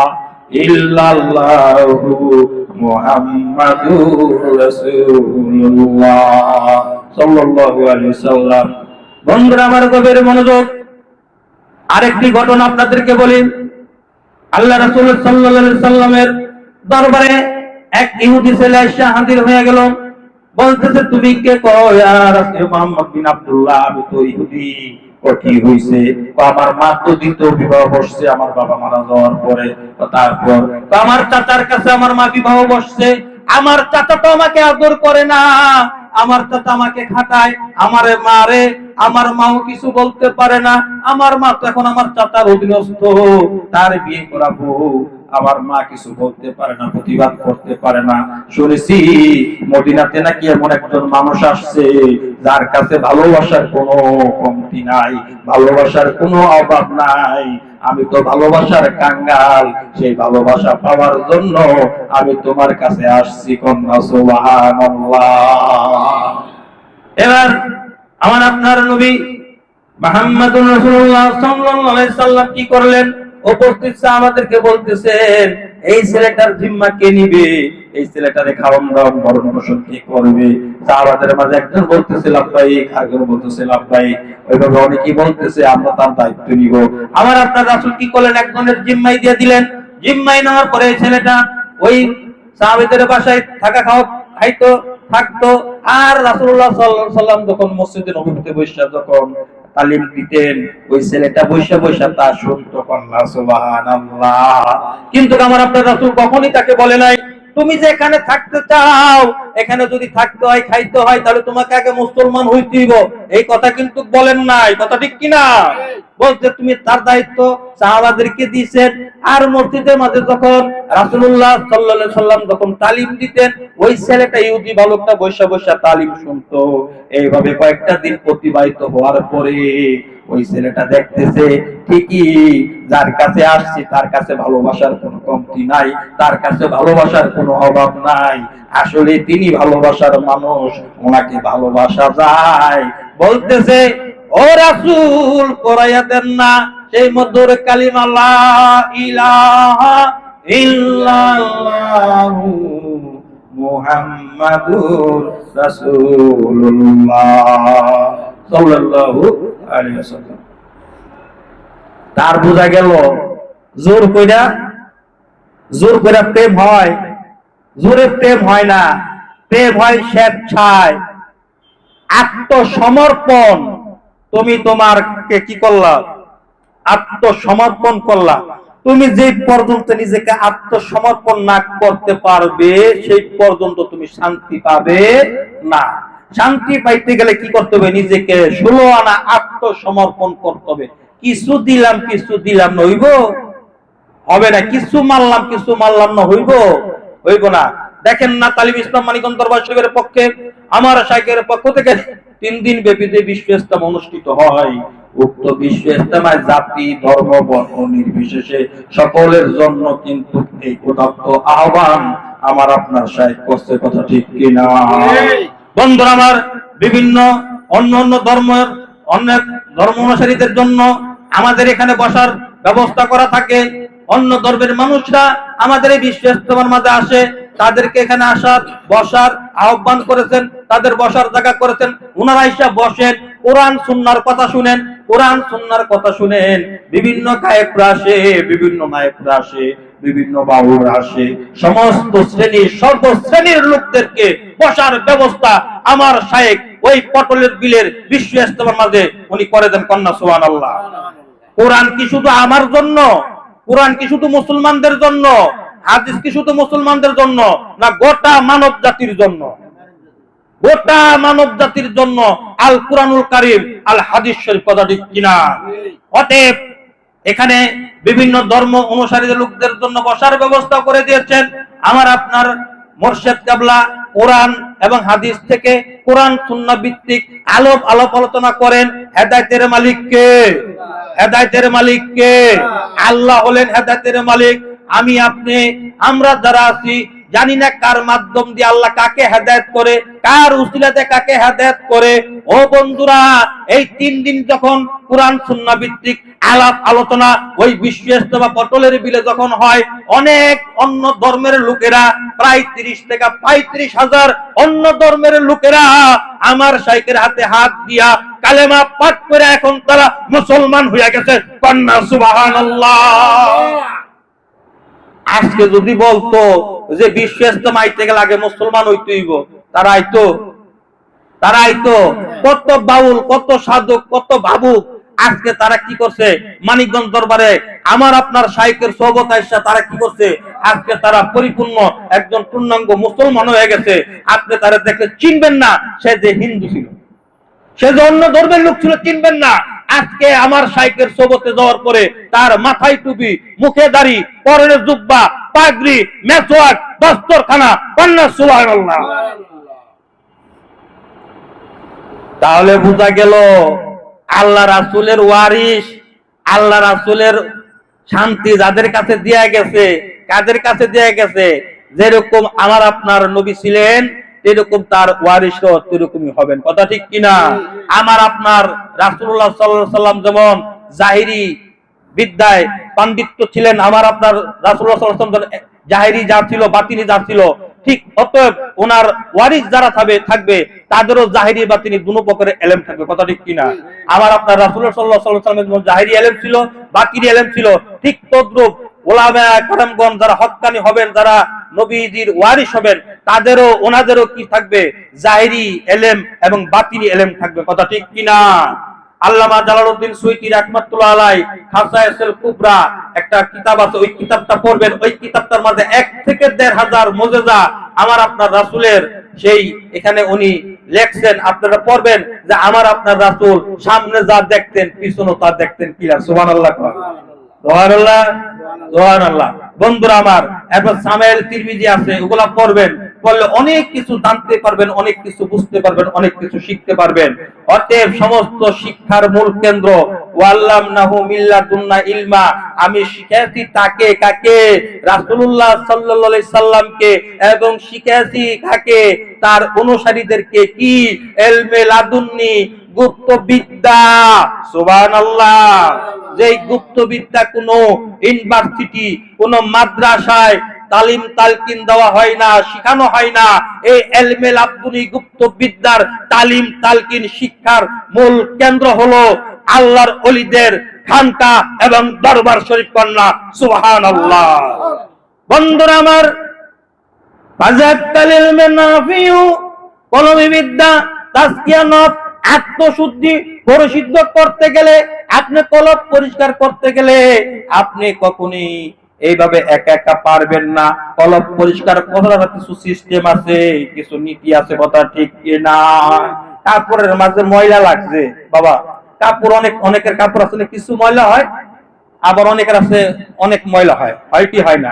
ইল্লাল্লাহু মুহাম্মাদুর রাসূলুল্লাহ সাল্লাল্লাহু আলাইহি ওয়াসাল্লাম। বন্ধুরা আমার, গভীর মনোযোগ। আরেকটি ঘটনা আপনাদেরকে বলি। আল্লাহ রাসূল সাল্লাল্লাহু আলাইহি সাল্লামের দরবারে এক ইহুদি ছেলে এসে হাজির হয়ে গেল। বলতেছে, তুমি কে? কও, ইয়া রাসূল মুহাম্মদ বিন আব্দুল্লাহ, আমি তো ইহুদি। কি হইছে? আমার মা তো দ্বিতীয় বিবাহ বসছে আমার বাবা মারা যাওয়ার পরে। তারপর আমার চাচার কাছে আমার মা বিবাহ বসছে। আমার চাচা তো আমাকে আদর করে না, আমার চাচা আমাকে খাটায়, আমারে মারে, আমার মাও কিছু বলতে পারে না। আমার মা তো এখন আমার চাচার অধীনস্থ, তার বিয়ে করাবো, আমার মা কিছু বলতে পারে না, প্রতিবাদ করতে পারে না। শুনেছি মদিনাতে নাকি এমন একজন মানুষ আসছে যার কাছে ভালোবাসার কোনো কমতি নাই, ভালোবাসার কোনো অভাব নাই। আমি তো ভালোবাসার কাঙ্গাল, সেই ভালোবাসা পাওয়ার জন্য আমি তোমার কাছে আসছি। কন্যা সুবহানাল্লাহ। এবার আমার আপনার নবী মুহাম্মদুর রাসূলুল্লাহ সাল্লাল্লাহু আলাইহি সাল্লাম কি করলেন? উপস্থিত সাহাবাদেরকে বলতেছেন, এই ছেলেটার জিম্মা কে নিবে? এই ছেলেটারে খাওয়ান দাওয়ান ভরণ পোষণ কে করবে? সাহাবাদের মাঝে একজন বলতেছে লাব্বাইক, আরেকজন বলতেছে লাব্বাইক। ওইভাবে অনেকেই বলতেছে আমরা তার দায়িত্ব নিব। আমার আপনার রাসূল কি করলেন? একজনের জিম্মাই দিয়ে দিলেন। জিম্মাই নেওয়ার পরে এই ছেলেটা ওই সাহাবীদের বাসায় থাকা খাইতো থাকতো। আর রাসূলুল্লাহ সাল্লাল্লাহু আলাইহি সাল্লাম যখন মসজিদে নববীতে বসে যখন তালিম দিতেন, ওই ছেলেটা বসে বসে তা শুনতো। কন্যা সুবহানাল্লাহ। কিন্তু আমার আপনার রাসূল কখনই তাকে বলে নাই, তুমি যে এখানে থাকতে চাও, এখানে যদি থাকতে হয়, খাইতে হয়, তাহলে তোমাকে আগে মুসলমান হইতে হইব, এই কথা কিন্তু বলেন নাই। কথা ঠিক কিনা? বলতে তুমি তার দায়িত্ব সাহাবাদেরকে দিয়েছেন। আর মসজিদের মাঝে যখন রাসূলুল্লাহ সাল্লাল্লাহু আলাইহি সাল্লাম যখন তালিম দিতেন, ওই ছেলেটা ইহুদি বালকটা বসে বসে তালিম শুনতো। এইভাবে কয়েকটা দিন অতিবাহিত হওয়ার পরে ওই ছেলেটা দেখতেছে ঠিকই যার কাছে আসছে তার কাছে ভালোবাসার কোনো কমতি নাই, তার কাছে ভালোবাসার কোনো অভাব নাই। আসলে তিনি ভালোবাসার মানুষ, ওনাকে ভালোবাসা যায়। বলতেছে, ও রাসূল, পড়াইয়া দেন না সেই মধুর কালিমা, লা ইলাহা ইল্লাল্লাহু মুহাম্মাদুর রাসূলুল্লাহ সাল্লাল্লাহু আলাইহি ওয়াসাল্লাম। তার বোঝা গেল জোর কইরা প্রেম হয়, জোরে প্রেম হয় না। প্রেম হয় স্বেচ্ছায়, আত্মসমর্পণ। তুমি তোমারকে কি করলা? আত্মসমর্পণ করলা। তুমি যে পর্যন্ত নিজেকে আত্মসমর্পণ না করতে পারবে, সেই পর্যন্ত তুমি শান্তি পাবে না। শান্তি পাইতে গেলে কি করতে হবে? নিজেকে 16 আনা আত্মসমর্পণ করতে হবে। কিছু দিলাম না, হইব? হবে না। কিছু মারলাম না, হইব না। দেখেন না, তালিম ইসলাম মানিকগঞ্জ দরবার শরীফের পক্ষে আমার শাইখের পক্ষ থেকে 3 দিন ব্যাপী যে বিশ্ব ইজতেমা অনুষ্ঠিত হয়, উক্ত বিশ্ব ইজতেমায় জাতি, ধর্ম, বর্ণ নির্বিশেষে সকলের জন্য কিন্তু এই উদাত্ত আহ্বান আমার আপনার শাইখ করছে। কথা ঠিক কিনা? বন্ধুরা আমার, বিভিন্ন অন্য ধর্মের অনেক ধর্ম অনুসারীদের জন্য আমাদের এখানে বসার ব্যবস্থা করা থাকে। অন্য ধর্মের মানুষরা আমাদের এই বিশ্ব ইজতেমার মাঝে আসে, তাদেরকে এখানে আসার বসার আহ্বান করেছেন, তাদের বসার জায়গা করেছেন। ওনারা এসে বসেন, কোরআন সুন্নাহর কথা শুনেন, কোরআন সুন্নাহর কথা শুনেন। বিভিন্ন গায়েবরা আসে, বিভিন্ন নায়েবরা আসে, বিভিন্ন বাউলরা আসে, সমস্ত শ্রেণীর সর্বশ্রেণীর লোকদেরকে বসার ব্যবস্থা আমার শাইখ ওই পটলের বিলের বিশ্ব ইজতেমার মাঝে উনি করে দেন। কন্যা সুবহানাল্লাহ। কোরআন কি শুধু আমার জন্য? কোরআন কি শুধু মুসলমানদের জন্য? হাদিস কি শুধু মুসলমানদের জন্য? না, গোটা মানব জাতির জন্য। গোটা মানব জাতির জন্য আল কুরআনুল কারীম, আল হাদিস শরীফ। কথা ঠিক কিনা? অতএব এখানে বিভিন্ন ধর্ম অনুসারী লোকদের জন্য বসার ব্যবস্থা করে দিয়েছেন আমার আপনার মুর্শিদ কিবলা কোরআন এবং হাদিস থেকে কোরআন সুন্নাহ ভিত্তিক আলাপ আলোচনা করেন। হেদায়েতের মালিক কে? হেদায়েতের মালিক কে? আল্লাহ হলেন হেদায়েতের মালিক। আমি আপনি আমরা যারা আছি জানি না কার মাধ্যম দিয়ে আল্লাহ কাকে হেদায়েত করে, কার উসিলাতে কাকে হেদায়েত করে। ও বন্ধুরা, এই 3 দিন যখন কোরআন সুন্নাহ ভিত্তিক আলাপ আলোচনা ওই বিশ্ব ইজতেমা পটলের বিলে যখন হয়, অনেক অন্য ধর্মের লোকেরা প্রায় 30 থেকে 35 হাজার অন্য ধর্মের লোকেরা আমার শাইখের হাতে হাত দিয়া কালেমা পাঠ করে এখন তারা মুসলমান হয়ে গেছে। কন্যা সুবহানাল্লাহ। আজকে যদি বলতো যে বিশ্ব ইজতেমা আইতে গেলে আগে মুসলমান হইতে হইব, তারা আইতো। কত বাউল, কত সাধক, কত ভাবুক আজকে তারা কি করছে? মানিকগঞ্জ দরবারে আমার আপনার শাইখের সোহবত আইসা তারা কি করছে? আজকে তারা পরিপূর্ণ একজন পূর্ণাঙ্গ মুসলমান হয়ে গেছে। আপনি তারা দেখলে চিনবেন না সে যে হিন্দু ছিল, সে যে অন্য ধর্মের লোক ছিল, চিনবেন না। আজকে আমার শাইখের সোহবতে যাওয়ার পরে তার মাথায় টুপি, মুখে দাড়ি, পরনে জুব্বা, পাগড়ি, মেসওয়াক, দস্তরখানা। কন্যা সুবহানাল্লাহ। তাহলে বোঝা গেল আল্লাহ রাসূলের ওয়ারিস, আল্লাহ রাসূলের শান্তি যাদের কাছে দেয়া গেছে, কাদের কাছে দেয়া গেছে? যেরকম আমার আপনার নবী ছিলেন এরকম তার ওয়ারিসও এরকমই হবেন। কথা ঠিক কিনা? আমার আপনার রাসূলুল্লাহ সাল্লাল্লাহু আলাইহি সাল্লাম যেমন জাহিরি বিদ্যায় পাণ্ডিত্য ছিলেন, আমার আপনার রাসূলুল্লাহ সাল্লাল্লাহু আলাইহি সাল্লাম জাহিরি যা ছিল, বাতিনি যা ছিল, ঠিক অতএব ওনার ওয়ারিস যারা থাকবে তাদেরও জাহিরি বাতিনি দুনো প্রকারের ইলম থাকবে। কথা ঠিক কিনা? আমার আপনার রাসূলুল্লাহ সাল্লাল্লাহু আলাইহি ওয়াসাল্লামের যেমন জাহিরি ইলম ছিল, বাতিনি ইলম ছিল, ঠিক তদ্রূপ উলামা কেরামগণ যারা হক্কানি হবেন, যারা নবীজির ওয়ারিস হবেন, তাদেরও ওনাদেরও কি থাকবে? জাহিরি ইলম এবং বাতিনি ইলম থাকবে। কথা ঠিক কিনা? আল্লামা জালালউদ্দিন সুয়ুতী রাহমাতুল্লাহ আলাইহি খাসায়েসুল কুবরা একটা কিতাব আছে, ওই কিতাবটা পড়বেন। ওই কিতাবটার মধ্যে 1 থেকে 1.5 মুজিজা আমার আপনার রাসূলের সেই এখানে উনি লেখছেন, আপনারা পড়বেন যে আমার আপনার রাসূল সামনে যা দেখতেন পিছনেও তা দেখতেন। কি সুবহানাল্লাহ, সুবহানাল্লাহ, সুবহানাল্লাহ। বন্ধুরা আমার, এরপর সামেল তিরমিজি আছে, ওগুলা পড়বেন। পড়লে অনেক কিছু জানতে পারবেন, অনেক কিছু বুঝতে পারবেন, অনেক কিছু শিখতে পারবেন। অতএব সমস্ত শিক্ষার মূল কেন্দ্র ওয়াল্লামনাহু মিল্লাদুন্না ইলমা, আমি শিখাইছি তাকে, কাকে? রাসূলুল্লাহ সাল্লাল্লাহু আলাইহি সাল্লামকে। এবং শিখাইছি কাকে? তার অনুসারীদেরকে। কি? ইলমে লাদুন্নি, গুপ্ত বিদ্যা। সুবহানাল্লাহ। যেই গুপ্ত বিদ্যা কোন ইউনিভার্সিটি, কোন মাদ্রাসায় তালিম তালকিন দেওয়া হয় না, শেখানো হয় না। এই ইলমে লাদুনি গুপ্ত বিদ্যার তালিম তালকিন শিক্ষার মূল কেন্দ্র হলো আল্লাহর ওলিদের খানকা এবং দরবার শরীফ। কন্যা সুবহানাল্লাহ। বন্ধুরা আমার, ফাজাক্কাল ইলমে নাফিউ, কলমি বিদ্যা, তাজকিয়া নফস, আত্মশুদ্ধি পরিশুদ্ধ করতে গেলে, আপনি কলব পরিষ্কার করতে গেলে আপনি কখনোই এইভাবে একা একা পারবেন না। কলব পরিষ্কার করার কিছু সিস্টেম আছে, কিছু নীতি আছে। কথা ঠিক না? কাপড়ের মাঝে ময়লা লাগছে বাবা, কাপড় অনেকের কাপড় আসলে কিছু ময়লা হয়, আবার অনেকের আছে অনেক ময়লা হয়, কি হয় না?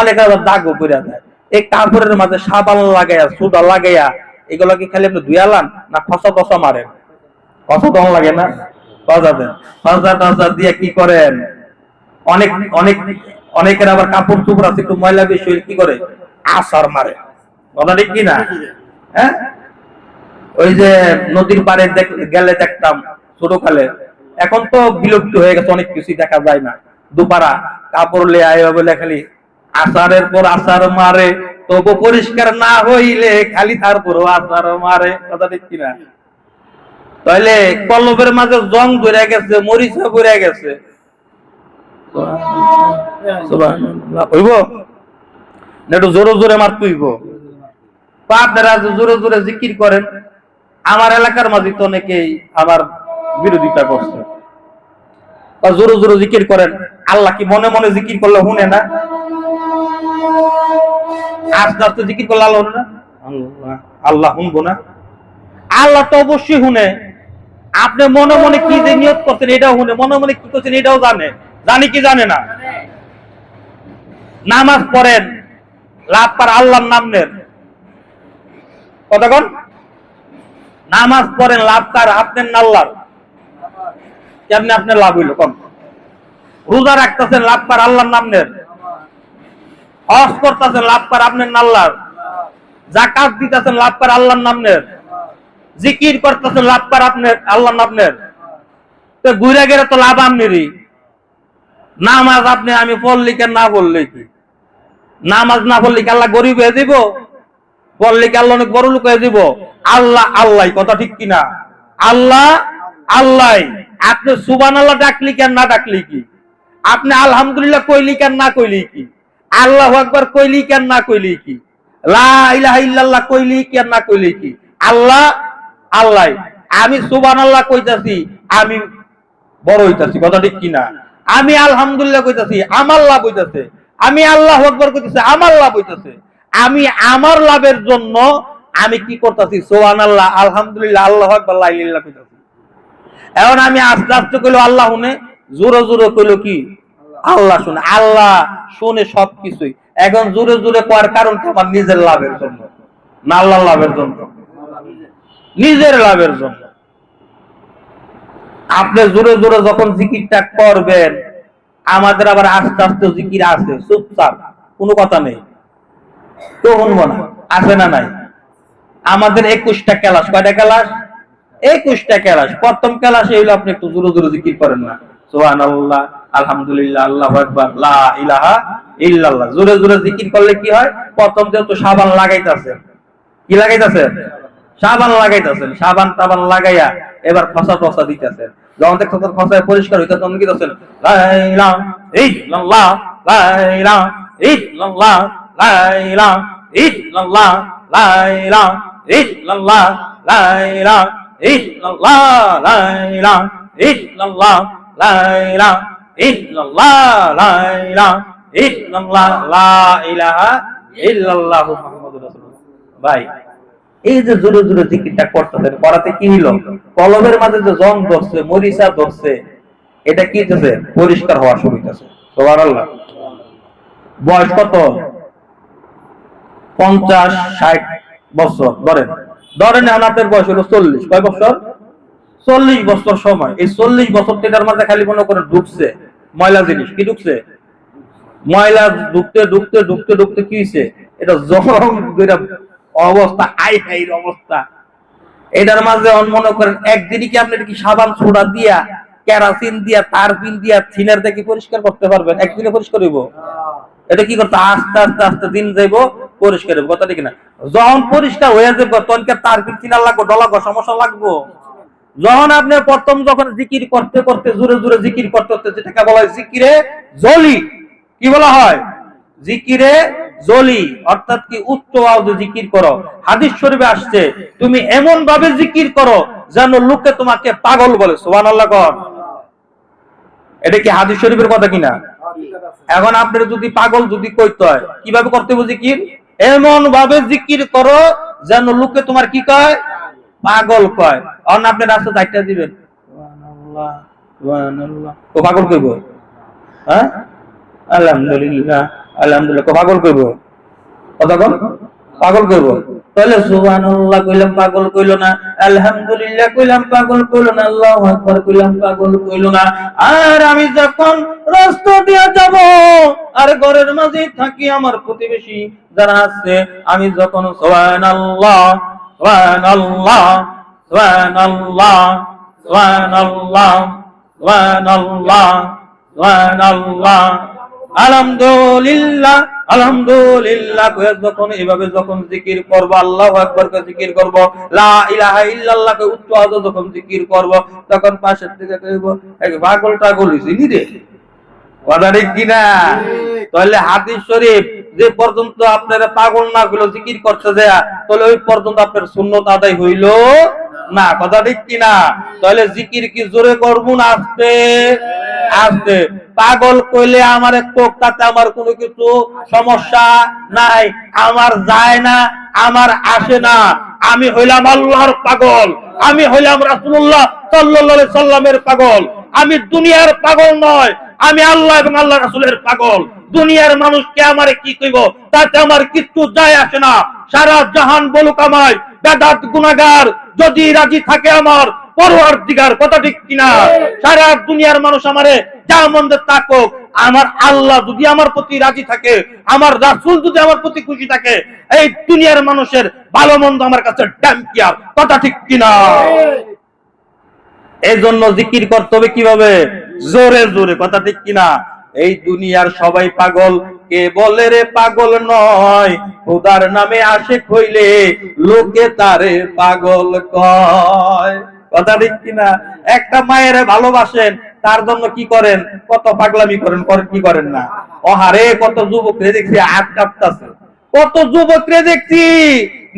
অনেকের আবার দাগও পড়ে যায়। এই কাপড়ের মাঝে সাবান লাগাইয়া, সুদা লাগাইয়া, এগুলো কি খালি আপনি ধুয়ালান না খসা টসা মারেন? খসা দন লাগে না? খসা দেন, খসা টসা দিয়ে কি করেন? অনেকের আবার কাপড় চোপড় আছে একটু ময়লা বেশি হলে কি করে? আসার মারে। কথা ঠিক কিনা? হ্যাঁ, ওই যে নদীর পাড়ে গেলে দেখতাম ছোটকালে, এখন তো বিলুপ্ত হয়ে গেছে, অনেক কিছুই দেখা যায় না। দুপারা কাপড় লে আয় বলে খালি আসারের পর আসার মারে, তবু পরিষ্কার না হইলে খালি তারপরও আসার মারে। কথা ঠিক কিনা? তাহলে কলবের মাঝে জং ধরে গেছে, মরিচা পড়ে গেছে। হইব না? একটু জোরে জোরে মারতে হইব। আপনারা জোরে জোরে জিকির করেন। আমার এলাকার মাঝে তো অনেকেই আমার বিরোধিতা করছে। জোরে জোরে জিকির করেন। আল্লাহ কি মনে মনে জিকির করলে শুনে না? আস্তে আস্তে জিকির করলে আল্লাহ শুনে না? আল্লাহ শুনবো না? আল্লাহ তো অবশ্যই শুনে। আপনি মনে মনে কি যে নিয়ত করছেন এটাও শুনে, মনে মনে কি করছেন এটাও জানে। জানি কি জানে না? নামাজ পড়েন, লাভ পার আল্লাহর নাম নেন, কতক্ষণ? নামাজ পড়েন লাভ কার? আপনার না আল্লাহর? কেমনি আপনার লাভ হইল? কম। রোজা রাখতেছেন লাভ কার? আল্লাহর নামের। হজ করতেছেন লাভ কার? আপনার না আল্লাহর? যাকাত দিতেছেন লাভ কার? আল্লাহর নামের। জিকির করতেছেন লাভ কার? আপনার আল্লাহর নামের। তো ঘুরে গেলে তো লাভ আপনারই। নামাজ আপনি আমি পড়লি কেন না বললে কি? নামাজ না পড়লে কি আল্লাহ গরিব হয়ে দিব? পড়লে কি আল্লাহ অনেক বড় লোক হয়ে দিব? আল্লাহ আল্লাহ, কথা ঠিক কিনা? আল্লাহ আল্লাহ। আপনি সুবহানাল্লাহ ডাকলি কেন না ডাকলি কি? আপনি আলহামদুলিল্লাহ কইলি কেন না কইলি কি? আল্লাহু আকবার কইলি কেন না কইলি কি? লা ইলাহা ইল্লাল্লাহ কইলি কেন না কইলি কি? আল্লাহ আল্লাহ। আমি সুবহানাল্লাহ কইতাছি, আমি বড় হইতাছি, কথা ঠিক কিনা? আমি আলহামদুলিল্লাহ কইতাছি, আমার লাভ হইতাছে। আমি আল্লাহু আকবার কইতাছি, আমার লাভ হইতাছে। আমি আমার লাভের জন্য আমি কি করতেছি? সুবহানাল্লাহ, আলহামদুলিল্লাহ, আল্লাহু আকবার, লা ইলাহা ইল্লাল্লাহ কইতাছি। এখন আমি আস্তে আস্তে কইলো আল্লাহ শুনে, জোরে জোরে কইলো কি? আল্লাহ শুনে। আল্লাহ শুনে সবকিছুই। এখন জোরে জোরে করার কারণ কি? আমার নিজের লাভের জন্য না আল্লাহর লাভের জন্য? নিজের লাভের জন্য। আপনি জোরে জোরে যখন জিকিরটা করবেন, আমাদের আবার আস্তে আস্তে জিকির আছে, চুপচাপ, কোনো কথা নেই, তো শুনবো না, আছে না নাই? আমাদের 21টা ক্লাস। কয়টা ক্লাস? 21টা ক্লাস। প্রথম ক্লাসে হইলো আপনি একটু জোরে জোরে জিকির করেন না, সুবহানাল্লাহ, আলহামদুলিল্লাহ, আল্লাহু আকবার, লা ইলাহা ইল্লাল্লাহ। জোরে জোরে জিকির করলে কি হয়? প্রথম যেহেতু সাবান লাগাইতেছেন, কি লাগাইতেছেন? সাবান লাগাইতেছেন। সাবান টাবান লাগাইয়া এবার খসা টসা দিতেছেন। যখন দেখতেছেন খসায় পরিষ্কার হইতেছে, তখন কি দিতেছেন? লা ইলাহা ইল্লাল্লাহ, লা ইলাহা ইল্লাল্লাহ, লা ইলাহা ইল্লাল্লাহ, লা ইলাহা ইল্লাল্লাহ, লা ইলাহা ইল্লাল্লাহ, লা ইলাহা ইল্লাল্লাহ, লা ইলাহা ইল্লাল্লাহ, লা ইলাহা ইল্লাল্লাহ, লা ইলাহা ইল্লাল্লাহ মুহাম্মাদুর রাসূলুল্লাহ। ভাই, এই যে জোরে জোরে জিকিরটা করতেছেন, করাতে কি হইল? কলবের মাঝে যে জং ধরছে, মরিচা ধরছে, এটা কি হইতেছে? পরিষ্কার হওয়া শুরু হইতেছে। সুবহানাল্লাহ। বয়স কত? 50-60 বছর ধরেন। ধরেন এখন আপনার বয়স হলো 40। কয় বছর? 40 বছর সময়। এই 40 বছর এটার মাঝে খালি মনে করেন ঢুকছে ময়লা জিনিস। কি ঢুকছে? ময়লা ঢুকতে ঢুকতে ঢুকতে ঢুকতে কি হয়েছে? এটা জং অবস্থা, হাই হাইর অবস্থা। এটার মাঝে মনে করেন একদিনই কি আপনি কি সাবান সোডা দিয়া, কেরাসিন দিয়া, তারপিন দিয়া, থিনার দিয়ে কি পরিষ্কার করতে পারবেন? একদিনে পরিষ্কার হইব? এটা কি করতে? আস্তে আস্তে আস্তে দিন যাইব, পরিষ্কার হইব, কথা ঠিক না? যখন পরিষ্কার হয়ে যাবে তখন কি তারপিন থিনার লাগবো, ডলাগো, সমস্যা লাগবো? যখন আপনি প্রথম যখন জিকির করতে করতে জোরে জোরে জিকির করতে করতে, যেটাকে বলা হয় জিকিরে জলি। কি বলা হয়? জিকিরে জলি, অর্থাৎ কি উচ্চ আওয়াজে জিকির করো। হাদিস শরীফে আসছে, তুমি এমন ভাবে জিকির করো যেন লোকে তোমাকে পাগল বলে। সুবহানাল্লাহ কর। এটা কি হাদিস শরীফের কথা কিনা? এখন আপনার যদি পাগল যদি কইতে হয়, কিভাবে করতে হবে জিকির? এমন ভাবে জিকির করো যেন লোকে তোমার কি কয়? পাগল কয়। অন আপনি রাস্তা চাইটা দিবেন, সুবহানাল্লাহ সুবহানাল্লাহ, তো পাগল কইব? হ্যাঁ, আলহামদুলিল্লাহ আলহামদুলিল্লাহ, পাগল কইব? কতক্ষণ পাগল কইব? তাহলে সুবহানাল্লাহ কইলাম পাগল কইল না, আলহামদুলিল্লাহ কইলাম পাগল কইল না, আল্লাহু আকবার কইলাম পাগল কইল না। আর আমি যখন রাস্তা দিয়ে যাব, আর ঘরের মাঝে থাকি আমার প্রতিবেশী যারা আছে, আমি যখন সুবহানাল্লাহ সুবহানাল্লাহ সুবহানাল্লাহ সুবহানাল্লাহ সুবহানাল্লাহ সুবহানাল্লাহ আলহামদুলিল্লাহ আলহামদুলিল্লাহ যখন এইভাবে যখন জিকির করব, আল্লাহু আকবার কে জিকির করব, লা ইলাহা ইল্লাল্লাহ কে উচ্চ আওয়াজে যখন জিকির করব, তখন পাশের থেকে কইব, এই পাগল টাগল হইছিনি রে, কথা ঠিক কিনা? তাহলে হাদিস শরীফ যে পর্যন্ত আপনারা পাগল না গুলো জিকির করতে যায়, তাহলে ওই পর্যন্ত আপনার সুন্নত আদায় হইল না, কথা ঠিক কিনা? তাহলে জিকির কি জোরে করব না আস্তে আস্তে? পাগল কইলে আমার কোকটাতে আমার কোনো কিছু সমস্যা নাই, আমার যায় না, আমার আসে না। আমি হইলাম আল্লাহর পাগল, আমি হইলাম রাসূলুল্লাহ সাল্লাল্লাহু আলাইহি সাল্লামের পাগল। আমি দুনিয়ার পাগল নয়, আমি আল্লাহ এবং আল্লাহ রাসূলের পাগল। দুনিয়ার মানুষকে আমারে কি কইব তাতে আমার কিচ্ছু যায় আসে না। সারা জাহান বলুক আমায়, বেদাত গুনাহগার যদি রাজি থাকে আমার পরওয়ারদিগার, কথা ঠিক কিনা? সারা দুনিয়ার মানুষ আমারে যা মন দে তাকুক, আমার আল্লাহ যদি আমার প্রতি রাজি থাকে, আমার রাসূল যদি আমার প্রতি খুশি থাকে, এই দুনিয়ার মানুষের ভালো মন্দ আমার কাছে ড্যাম্পিয়ার, কথা ঠিক কিনা? এই জন্য জিকির করতে হবে কিভাবে? জোরে জোরে, কথা ঠিক কিনা? এই দুনিয়ার সবাই পাগল, কে বলে রে পাগল নয়, খোদার নামে আশিক হইলে লোকে তারে পাগল কয়, কথা ঠিক কিনা? একটা মায়ের ভালোবাসেন, তার জন্য কি করেন? কত পাগলামি করেন, কি করেন না? ওহারে কত যুবক রে দেখছি হাত কাঁপতাছে, কত যুবক রে দেখছি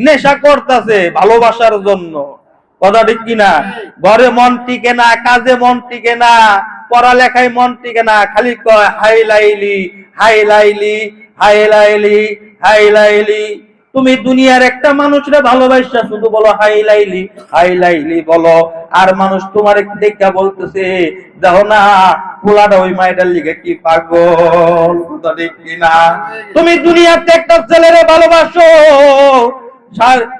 নেশা করতেছে ভালোবাসার জন্য, কথা ঠিক কিনা? ঘরে মন টিকে না, কাজে মন টিকে না, পড়ালেখায় মন টিকে না, খালি কয় হাই লাইলি হাই লাইলি হাই লাইলি হাই লাইলি। তুমি দুনিয়ার একটা মানুষরে ভালোবাসা শুধু বলো হাই লাইলি বলো, আর মানুষ তোমার দেখা বলতেছে দেখো না পোলাটা ওই মায়েটার লিগে কি পাগল, কথা ঠিক কিনা? তুমি দুনিয়াতে একটা ছেলেরে ভালোবাসো,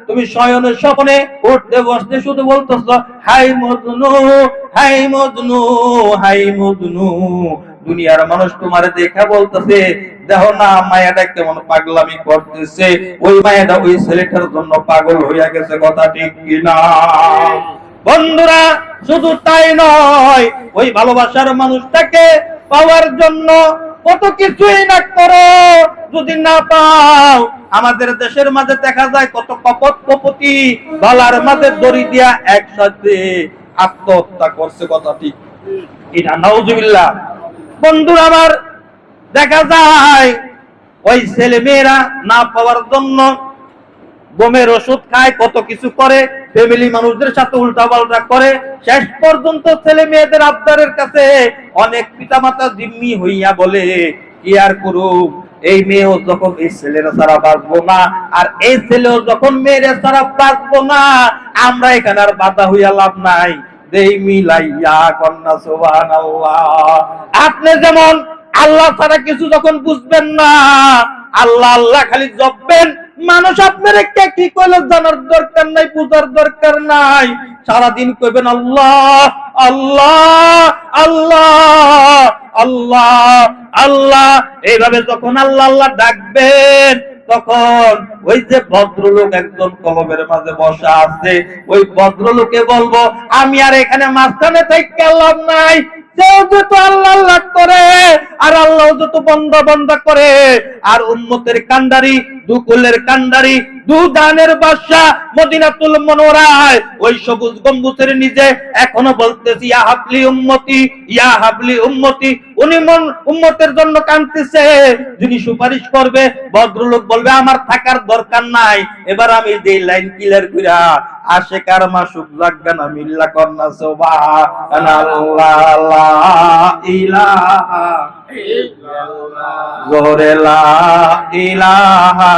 তুমি শয়নের স্বপ্নে উঠতে বসতে শুধু বলতেছ হাই মজনু হাই মজনু হাই মজনু। দুনিয়ার মানুষ তোমারে দেখা বলতেছে দেখো না মায়াটা কেমন পাগলামি করতেছে, ওই মায়াটা ওই ছেলেটার জন্য পাগল হইয়া গেছে, কথা ঠিক কিনা? বন্ধুরা শুধু তাই নয়, ওই ভালোবাসার মানুষটাকে পাওয়ার জন্য কত কিছুই না করো, যদি না পাও, আমাদের দেশের মাঝে দেখা যায় কত কপতি গলার মাঝে দড়ি দিয়া একসাথে আত্মহত্যা করছে, কথা ঠিক কিনা? নাউজুবিল্লাহ। বন্ধুরা আমার দেখা যায় ওই ছেলে মেয়েরা না পাওয়ার জন্য গমের ওষুধ খায়, কত কিছু করে, ফ্যামিলি মানুষদের সাথে উল্টাপাল্টা করে, শেষ পর্যন্ত ছেলে মেয়েদের আবদারের কাছে অনেক পিতামাতা জিম্মি হইয়া বলে কি আর করুক, এই মেয়েও যখন এই ছেলেরা ছাড়া বাঁচবো না, আর এই ছেলেও যখন মেয়েরা ছাড়া বাঁচবো না, আমরা এখানে আর বাধা হইয়া লাভ নাই, দেই মিলাইয়া কন্যা সুবহানাল্লাহ। আপনি যেমন আল্লাহ ছাড়া কিছু যখন বুঝবেন না, আল্লাহ আল্লাহ খালি জপবেন, মানুষ আপনার কে কি কইলো জানার দরকার নাই, বুঝার দরকার নাই, সারাদিন কইবেন আল্লাহ আল্লাহ আল্লাহ আল্লাহ আল্লাহ। এইভাবে যখন আল্লাহ আল্লাহ ডাকবেন, তখন ওই যে ভদ্রলোক একজন কলমের মাঝে বসা আছে, ওই ভদ্রলোকে বলবো আমি আর এখানে মাঝখানে থেকে লাভ নাই, সেও যত আল্লাহ আল্লাহ করে আর আল্লাহ যত বন্দা করে, আর উম্মতের কান্ডারি, দুকুলের কান্ডারি, দুদানের বাদশা মদিনাতুল মুনাওয়ারায় ওই সবুজ গম্বুজের নিচে এখনো বলতেছি ইয়া হাবলি উম্মতি ইয়া হাবলি উম্মতি। উনি উম্মতের জন্য কাঁদতেছে, যিনি সুপারিশ করবে ভদ্রলোক বলবে আমার থাকার দরকার নাই। এবার আমি যে লাইন ক্লিয়ার কইরা আশিকার মাসুক জাগনা মিল্লা কন্না সুবহানাল্লাহ লা ইলাহা ইল্লাল্লাহ, জোরে লা ইলাহা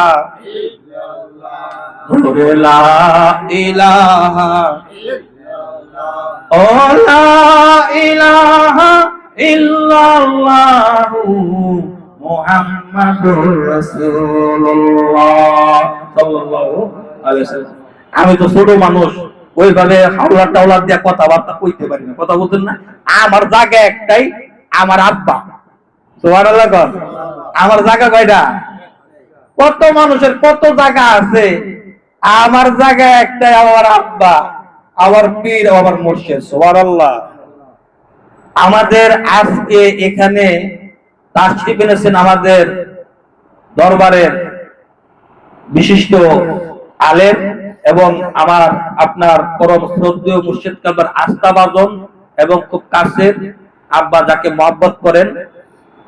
জোরে লা ইলাহা ও লা ইলাহা ইল্লাল্লাহ মুহাম্মাদুর রাসূলুল্লাহ সাল্লাল্লাহু আলাইহি ওয়াসাল্লাম। আমি তো ছোট মানুষ, ওইভাবে হাওলা টাওলা দিয়ে কথাবার্তা কইতে পারি না, কথা বুঝেন না? আমার জায়গা একটাই, আমার আব্বা। সুবহানাল্লাহ। আমার জায়গা কয়টা? কত মানুষের কত জায়গা আছে, আমার জায়গা একটাই, আমার আব্বা, আমার পীর, আমার মুর্শিদ। সুবহানাল্লাহ। আমাদের আজকে এখানে তাশরীফ এনেছেন আমাদের দরবারের বিশিষ্ট আলেম এবং আপনার পরম শ্রদ্ধেয় মুর্শিদ কাবার আস্থাভাজন এবং খুব কাছের আব্বা, যাকে মহব্বত করেন,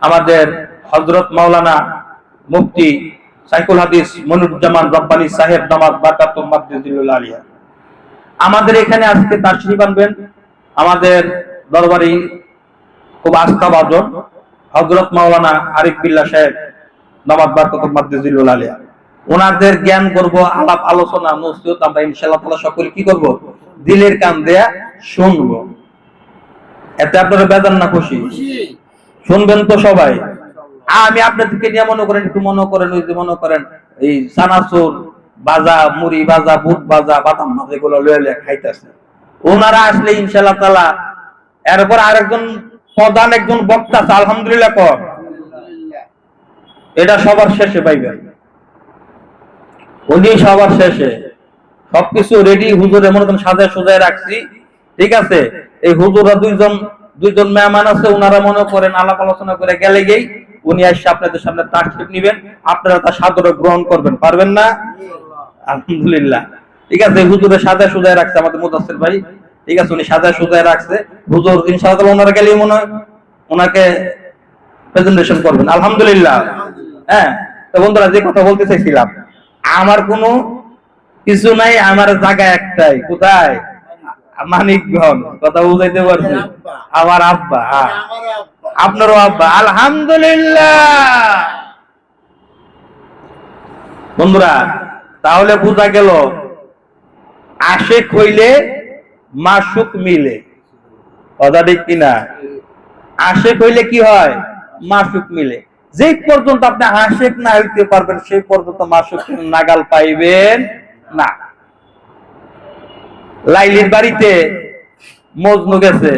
আমাদের হযরত মাওলানা মুফতি সাইকুল হাদিস মনিরুজ্জামান রব্বানী সাহেব দামাত বারাকাতুহু মাদ্দাজিল্লাহ আলিয়া আমাদের এখানে আজকে তাশরীফ আনবেন। আমাদের দরবারি খুব আস্থাভাজন হযরত মাওলানা আরিফ বিল্লাহ সাহেব দামাত বারাকাতুহু মাদ্দাজিল্লাহ আলিয়া, ওনাদের জ্ঞান করব, আলাপ আলোচনা নসিহত আমরা ইনশাআল্লাহ তাআলা সকলে কি করব, দিলের কান দেয়া শুনবো। এতে আপনারা বেজান না খুশি? শুনবেন তো সবাই? আমি আপনাদেরকে নিয়ে মনে করেন, একটু মনে করেন ওই যে মনে করেন এই সানাসুর বাজা, মুড়ি বাজা, বুট বাজা, বাদাম ভাজা এগুলো লয়ে খাইতেছে। ওনারা আসলে ইনশাআল্লাহ তাআলা এরপর আরেকজন প্রধান একজন বক্তা আছে, আলহামদুলিল্লাহ কর, এটা সবার শেষে পাইবেন। উনি সবার শেষে সবকিছু রেডি, হুজুরের মনে করেন সাজায় সোজায় রাখছি, ঠিক আছে। এই হুজুরা দুইজন মেহমান আছে, ওনারা মনে করেন আলাপ আলোচনা করে গেলে গেই উনি এসে আপনাদের সামনে তাশরিফ নিবেন, আপনারা তা সাদরে গ্রহণ করবেন, পারবেন না? আলহামদুলিল্লাহ, ঠিক আছে। হুজুরের সাজায় সোজায় রাখছে আমাদের মুদাসসির ভাই, ঠিক আছে, উনি সাজায় সোজায় রাখছে। হুজুর ইনশাআল্লাহ ওনারা গেলেই মনে হয় ওনাকে প্রেজেন্টেশন করবেন, আলহামদুলিল্লাহ। হ্যাঁ, তো বন্ধুরা যে কথা বলতে চাইছিলাম, আমার কোনো কিছু নাই, আমার জায়গা একটাই, কোথায়? মানিকগঞ্জ। কথা বুঝাইতে পারছি? আমার আব্বা, আপনারও আব্বা, আলহামদুলিল্লাহ। বন্ধুরা তাহলে বোঝা গেল আশেক হইলে মাসুক মিলে, কথা ঠিক কিনা? আশেক হইলে কি হয়? মাসুক মিলে। যে পর্যন্ত আপনি আশেক না হইতে পারবেন সেই পর্যন্ত মাসুক নাগাল পাইবেন না। লাইলির বাড়িতে মজনু গেছে,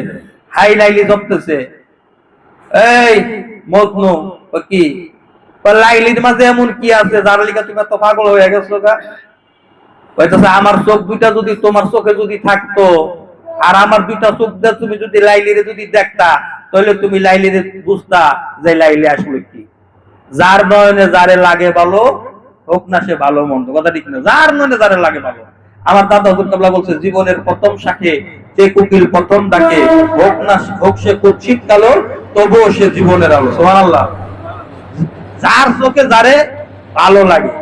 হাই লাইলি জপতেছে, এই মজনু কি লাইলির মাঝে এমন কি আছে যার লিগা তুমি এত পাগল হয়ে গেছো? কইতেছে আমার চোখ দুইটা যদি তোমার চোখে যদি থাকতো, আর আমার দুইটা চোখ দিয়ে তুমি যদি লাইলিরে যদি দেখতা, তাহলে তুমি লাইলিরে বুঝতা যে লাইলি আসলে কি। যার নয়নে যারে লাগে ভালো হোক না সে ভালো মন্দ, কথা ঠিক না? যার নয়নে যারে লাগে ভালো। আমার দাদা হুজুর কাবলা বলছে, জীবনের প্রথম শাখে যে কোকিল প্রথম ডাকে, হোক না হোক সে কুৎসিত কালো, তবুও সে জীবনের আলো। সুবহানাল্লাহ। যার চোখে যারে ভালো লাগে।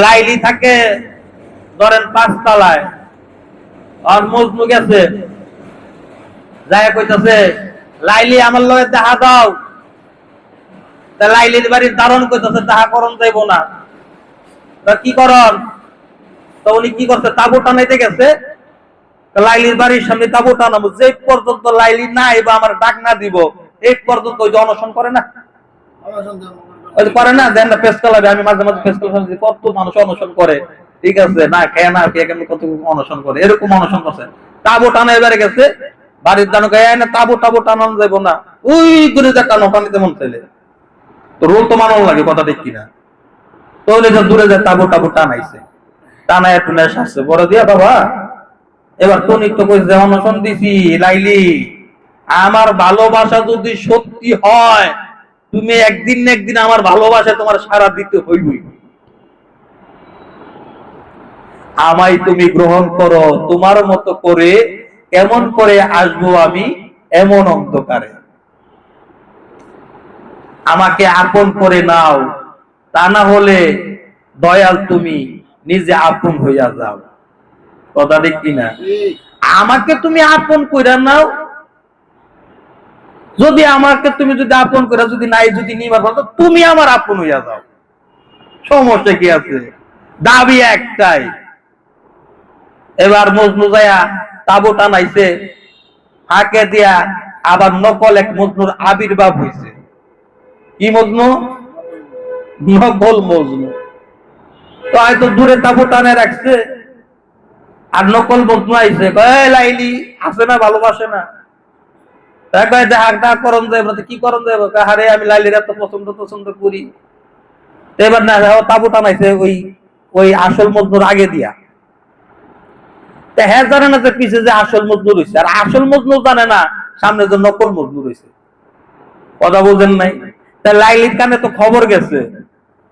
লাইলি থাকে ধরেন 5 তলায়, আর মজনু গেছে, যায় কইতাছে লাইলি আমার লগে দেখা দাও। তা লাইলির বাড়ির দারণ কইতাছে দেখা করন যাইব না। তা কি করন? তো উনি কি করছে, তাবু টানাইতে গেছে। লাইলির বাড়ির সামনে তাবু টানাবো, যে পর্যন্ত লাইলি না এবার আমার ডাক না দিব এই পর্যন্ত ওই যে অনশন করে না, করে না, দেন না পেস কালাবে। আমি মাঝে মাঝে পেস কালাবে, কত মানুষ অনশন করে, ঠিক আছে, না খেয়ে না খেয়ে কেমন কত অনশন করে, এরকম অনশন করছে। তাবু টানা এবারে গেছে, বাড়ির দানো গায়ে না তাবু টানানো যাবো না, ওই করে যা টানো পানিতে মন চাইলে তো রোল তো মানানো লাগে, কথা ঠিক কিনা? তো দূরে যায় তাবু টানাইছে, টানায় টুনায় সারছে বড় দিয়া, বাবা এবার টনিক তো কইছে অনশন দিছি, লাইলি আমার ভালোবাসা যদি সত্যি হয় তুমি একদিন না একদিন আমার ভালোবাসা তোমার সারা দিতে হইবই। আমায় তুমি গ্রহণ করো তোমার মতো করে, কেমন করে আসবো আমি এমন অন্ধকারে। আমাকে আপন করে নাও, তা না হলে দয়াল তুমি নিজে আপন হইয়া যাও, কথা ঠিক কিনা? আমাকে তুমি আপন কইরা নাও, যদি আমাকে তুমি যদি আপন করে যদি নাই যদি নিবার বলতো তুমি আমার আপন হইয়া যাও, সমস্যা কি আছে? দাবি একটাই। এবার মজনু যায়া তাবু টানাইছে, ফাঁকে দিয়া আবার নকল এক মজনুর আবির্ভাব হইছে। কি মজনু? নকল মজনু। তো হয়তো দূরে তাবু টানে রাখছে, আর নকল মজনু আইছে, লাইলি আছে না, ভালোবাসে না, কি করন যাবো? হারে আমি লাইলির এত পছন্দ করি। এবার না তাবু টানাইছে ওই আসল মজনুর আগে দিয়া। হ্যাঁ জানে না যে পিছে যে আসল মজনু রয়েছে, আর আসল মজনু জানে না সামনে যে নকল মজনু রয়েছে, কথা বোঝেন নাই? তা লাইলির কানে তো খবর গেছে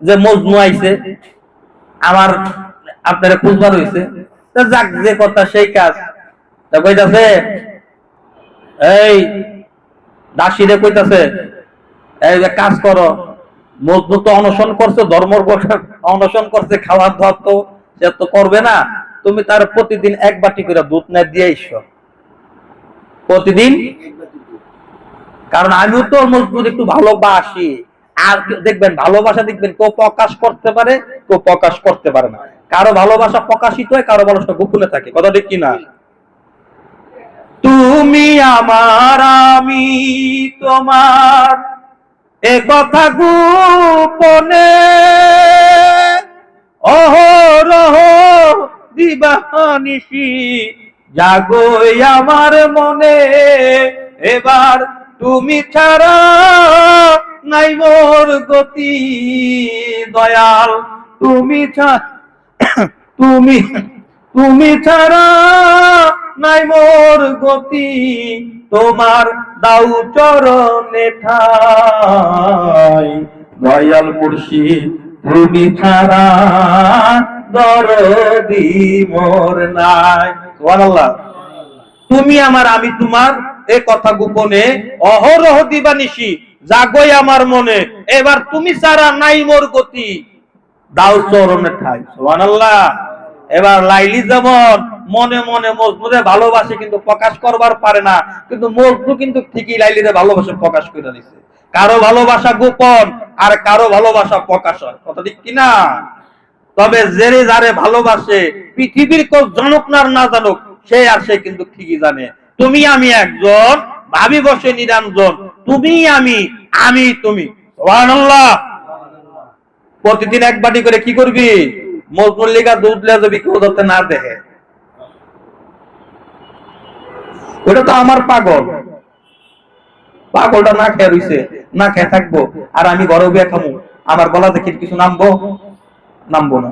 যে মজনু আইছে, আমার আপনারা খুঁজবার হয়েছে। যাক, যে কথা সেই কাজ। তা কইতাছে, এই দাসীরে কইতাছে, এই কাজ করো, মজনু তো অনশন করছে, ধর্ম অনশন করছে, খাওয়ার দাওয়ার তো সে তো করবে না, তুমি তার প্রতিদিন 1 বাটি করে দুধ না দিয়ে এসো প্রতিদিন। কারণ আমিও তো মজনু একটু ভালোবাসি, আর দেখবেন ভালোবাসা দেখবেন কেউ প্রকাশ করতে পারে, কেউ প্রকাশ করতে পারে না। কারো ভালোবাসা প্রকাশিত হয়, কারো ভালোবাসা গোপনে থাকে, কথা ঠিক কিনা? তুমি আমার আমি তোমার এ কথা গোপনে অহরহ দিবানিশি জাগো আমার মনে, এবার তুমি ছাড়া নাই মোর গতি, দয়াল তুমি তুমি তুমি ছাড়া নাই মোর গতি, তোমার দাও চরণে ঠাই, দয়াল মুর্শিদ তুমি ছাড়া দরদি মোর নাই। সুবহানাল্লাহ। তুমি আমার আমি তোমার, এ কথা গোপনে অহরহ দিবানিশি জাগোই আমার মনে, এবার তুমি ছাড়া নাই মোর গতি, দাও চরণে ঠাই। সুবহানাল্লাহ। এবার লাইলি যেমন মনে মনে মজনুরে ভালোবাসে কিন্তু প্রকাশ করবার পারে না, কিন্তু মজনু কিন্তু ঠিকই লাইলিরে ভালোবাসে প্রকাশ করে দিছে। কারো ভালোবাসা গোপন আর কারো ভালোবাসা প্রকাশ হয়, কথা ঠিক কিনা? তবে জেরে যারে ভালোবাসে পৃথিবীর কেউ জানুক না জানুক, সে আর সে কিন্তু ঠিকই জানে। তুমি আমি একজন, ভাবি বসে নিরঞ্জন, তুমি আমি আমি তুমি। সুবহানাল্লাহ। প্রতিদিন এক বাটি করে কি করবি? মজনুর লিগা দুধ লে যাবি, কেউ ধরতে না দেখে। ওটা তো আমার পাগল, পাগলটা না খেয়ে রইছে, না খেয়ে থাকবো, আর আমি ঘরে বিয়ে খামো, আমার গলা দেখে কিছু নামবো? নামবো না।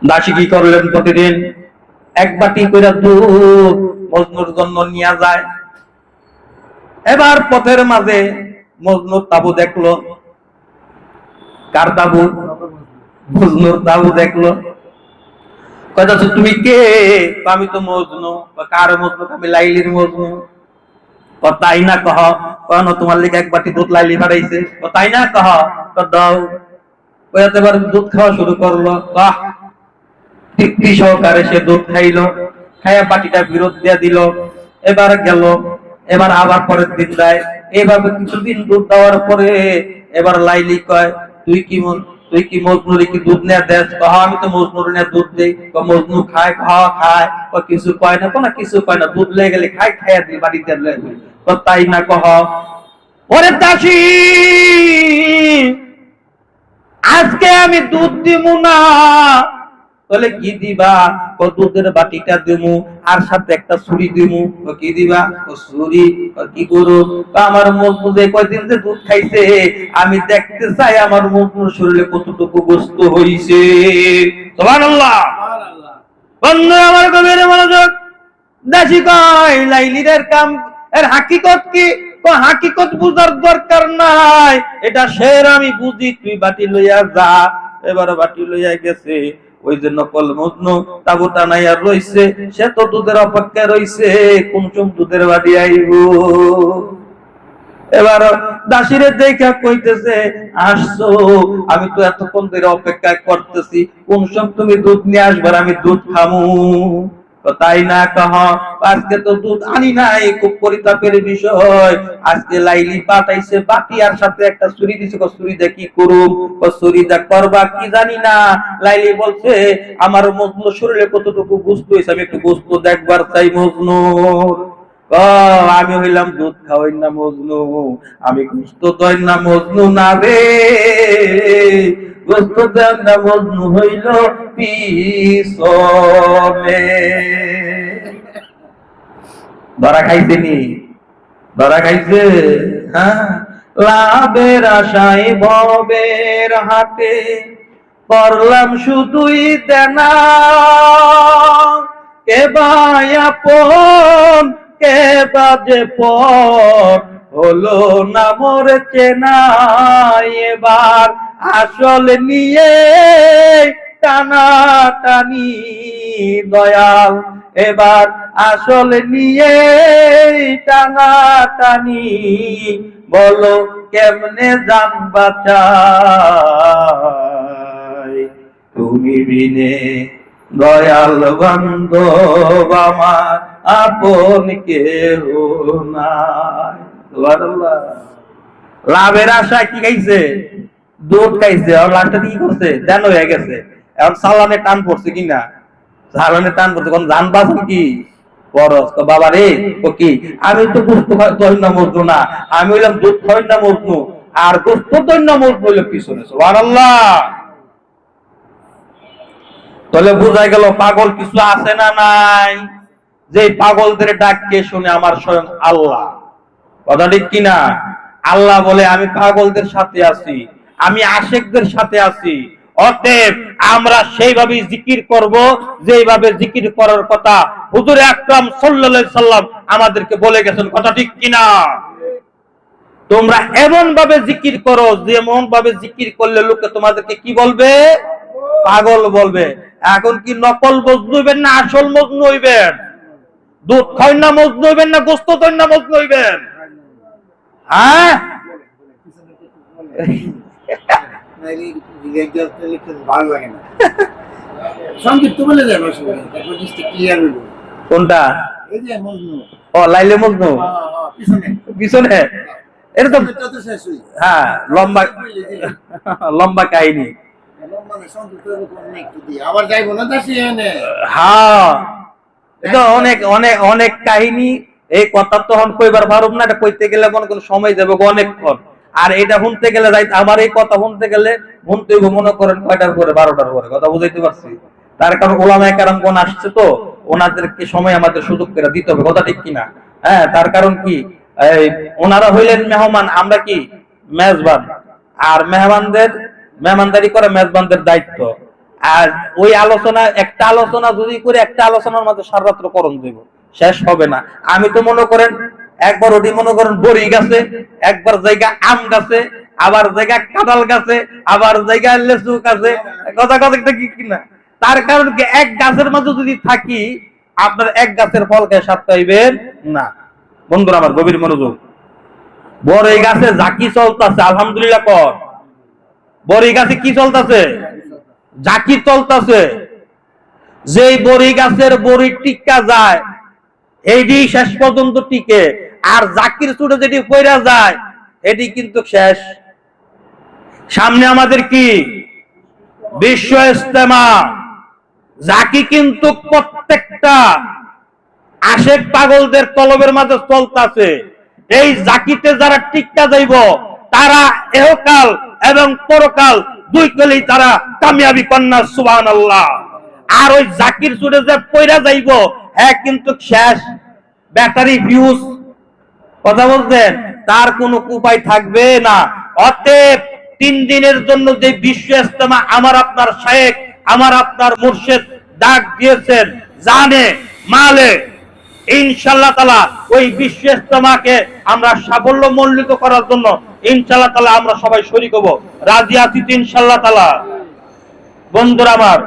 দাসী কি করলেন? প্রতিদিন এক বাটি করে দুধ মজনুর জন্য নিয়ে যায়। এবার পথের মাঝে মজনুর তাবু দেখলো। কার তাবু? মজনুর তাবু দেখলো। কথা, তুমি কে? আমি তো মজনু। কার মজনু? আমি লাইলির মজনু। তাই না? কহ কেন? তোমার লিগে এক বাটি দুধ লাইলি বাড়াইছে। তাই না? কহ দাও। এবার দুধ খাওয়া শুরু করলো। বাহ, তৃপ্তি সহকারে সে দুধ খাইলো, খাইয়া বাটিটা ফেরত দিয়ে দিল। এবার গেল, এবার আবার পরের দিন দেয়। এইভাবে কিছুদিন দুধ দেওয়ার পরে এবার লাইলি কয়, তুই কি মজনুরি কি দুধ নেয়া দেশ? আমি তো মজনুর নিয়ে দুধ দেই। মজনু খায়? খায়। কিছু কয় না? কোনো কিছু কয় না, দুধ লেগে গেলে খাই, খাইয়া দিই বাড়িতে। তাই না? কহ ওরে দাসী, আজকে আমি দুধ দিব না। বলে কি দিবা? দুধের বাটিটা দিমু, আর সাথে একটা ছুরি দিমু। কি দিবা? ছুরি। কি করো? আমার মজনু যে কয়দিন যে দুধ খাইছে, আমি দেখতে চাই আমার মজনুর শরীরে কতটুকু গোস্ত হইছে। সুবহানাল্লাহ। বন্ধু আমার গভীর মনোযোগ। দাসী কয়, লাইলির কাম এর হাকিকত কি? হাকিকত বুঝার দরকার নাই, এটা শের আমি বুঝি, তুই বাটি লইয়া যা। এবার বাটি লইয়া গেছে। ওই যে নকল মজনু তাবুটা নাই আর রইছে, সে তো দুধের অপেক্ষায় রইছে, কোন সময় দুধের বাটি আইব। এবার দাসীরে দেখা কইতেছে, আসছো, আমি তো এতক্ষণ ধরে অপেক্ষা করতেছি, কোন সময় তুমি দুধ নিয়ে আসবার, আমি দুধ খামু। তাই না? কহ আজকে তো দুধ আনি নাই। খুব পরিতাপের বিষয়, আজকে লাইলি পাঠাইছে বাটি আর সাথে একটা ছুরি দিছে। ছুরি দিয়ে কি করুম? ছুরি দিয়ে করবা কি জানি না। লাইলি বলছে, আমার মজনু শরীরে কতটুকু গোস্ত হয়েছে, আমি একটু গোস্ত দেখবার চাই মজনুর। আমি হইলাম দুধ খাওয়াই না মজনু, আমি গোস্ত দই না মজনু না রে। গোস্ত দেন না মজনু হইল পিছনে। ধরা খাইছে নি? ধরা খাইছে। হ্যাঁ, লাভের আশায় ভবের হাটে করলাম শুধুই দেনা, কে ভাই আপন কে বাজে পর, হলো না মোর চেনা। এবার আসল নিয়ে টানা টানি, দয়াল এবার আসল নিয়ে টানা টানি, বলো কেমনে জানবা চাই, তুমি বিনে দয়াল বান্ধব আমার আপন কেহ নাই। সুবহানাল্লাহ। লাভের আশায় কি খাইছে? দুধ খাইছে। আর লাভটা কি করছে? দেন হয়ে গেছে। এখন সালানে টান পড়ছে কিনা? সালানে টান পড়ছে। কোন জান বাঁচন কি বরস? বাবা রে, ও কি আমি তো গোস্ত দৈন্য মজনু না, আমি হইলাম দুধ দৈন্য মজনু, আর গোস্ত দৈন্য মজনু হইল পিছনে। সুবহানাল্লাহ। তাহলে বোঝা গেল পাগল কিছু আছে না নাই, যে পাগলদের ডাক কে শুনে? আমার স্বয়ং আল্লাহ। কথা ঠিক কিনা? আল্লাহ বলে আমি পাগলদের সাথে আছি, আমি আশেকদের সাথে আছি। অতএব আমরা সেইভাবেই জিকির করব যেভাবে জিকির করার কথা হুজুর আকরাম সাল্লাল্লাহু আলাইহি সাল্লাম আমাদেরকে বলে গেছেন। কথা ঠিক কিনা? তোমরা এমন ভাবে জিকির করো যেমন ভাবে জিকির করলে লোকে তোমাদেরকে কি বলবে? পাগল বলবে। এখন কি নকল মজনু হইবেন না আসল মজনু হইবেন? দুধ খাই না মজনু হইবেন না গোস্ত খাই না মজনু হইবেন? হ্যাঁ, কোনটা? ও লাইলে মজনু পিছনে, এটা তো হ্যাঁ লম্বা লম্বা কাহিনী। হ্যাঁ, এটা অনেক অনেক অনেক কাহিনী। এই কথা তো হন কইবার পারব না, এটা কইতে গেলে মনে কোন সময় যাবে অনেকক্ষণ। আর এটা শুনতে গেলে আমার এই কথা শুনতে গেলে শুনতে মনে করেন কয়টার পরে 12টার পরে। কথা বুঝাইতে পারছি? তার কারণ ওলামায়ে কেরাম কোন আসছে তো ওনাদেরকে সময় আমাদের সুযোগ করে দিতে হবে। কথা ঠিক কিনা? হ্যাঁ, তার কারণ কি ওনারা হইলেন মেহমান, আমরা কি মেজবান। আর মেহমানদারি করে মেজবানদের দায়িত্ব। আর ওই আলোচনা একটা আলোচনা যদি করে একটা আলোচনার মধ্যে সারারাত্র করণ দেব, শেষ হবে না। আমি তো মনে করেন একবার ওটি মনে করেন বড়ি গাছে, একবার জায়গা আম গাছে, আবার জায়গা কাঁঠাল গাছে, আবার জায়গা লেচু গাছে। কথা কথা কি কিনা? তার কারণ কি এক গাছের মধ্যে যদি থাকি আপনার এক গাছের ফল খেয়ে স্বাদ পাইবেন না। বন্ধুরা আমার গভীর মনোযোগ। বড়ই গাছে জাকি চলতেছে, আলহামদুলিল্লাহ কর। বড়ই গাছে কি চলতেছে? জাকি চলতেছে। যেই বড়ি গাছের বড়ি টিকা যায় এইটি শেষ পর্যন্ত টিকে, আর জাকির চুটে যেটি পইরা যায় এটি কিন্তু শেষ। সামনে আমাদের কি বিশ্ব ইজতেমা। জাকি কিন্তু প্রত্যেকটা আশেক পাগলদের কলবের মাঝে চলতেছে। এই জাকিতে যারা টিকা যাইব তারা এহকাল এবং পরকাল দুই কলেই তারা কামিয়াবি কন্যা। সুবহানাল্লাহ। আর ওই জাকির চুড়ে যে পয়রা যাইব হ্যাঁ কিন্তু শেষ, ব্যাটারি ফিউজ। কথা বলছেন? তার কোনো উপায় থাকবে না। অতএব 3 দিনের জন্য যে বিশ্ব ইজতেমা আমার আপনার শায়েখ আমার আপনার মুর্শিদ ডাক দিয়েছেন জানে মালে, ইনশাআল্লাহ তাআলা ওই বিশ্ব ইজতেমাকে আমরা সাফল্য মণ্ডিত করার জন্য ইনশাআল্লাহ তাআলা আমরা সবাই শরীক হব। রাজি আছি ইনশাআল্লাহ তাআলা? বন্ধুরা আমার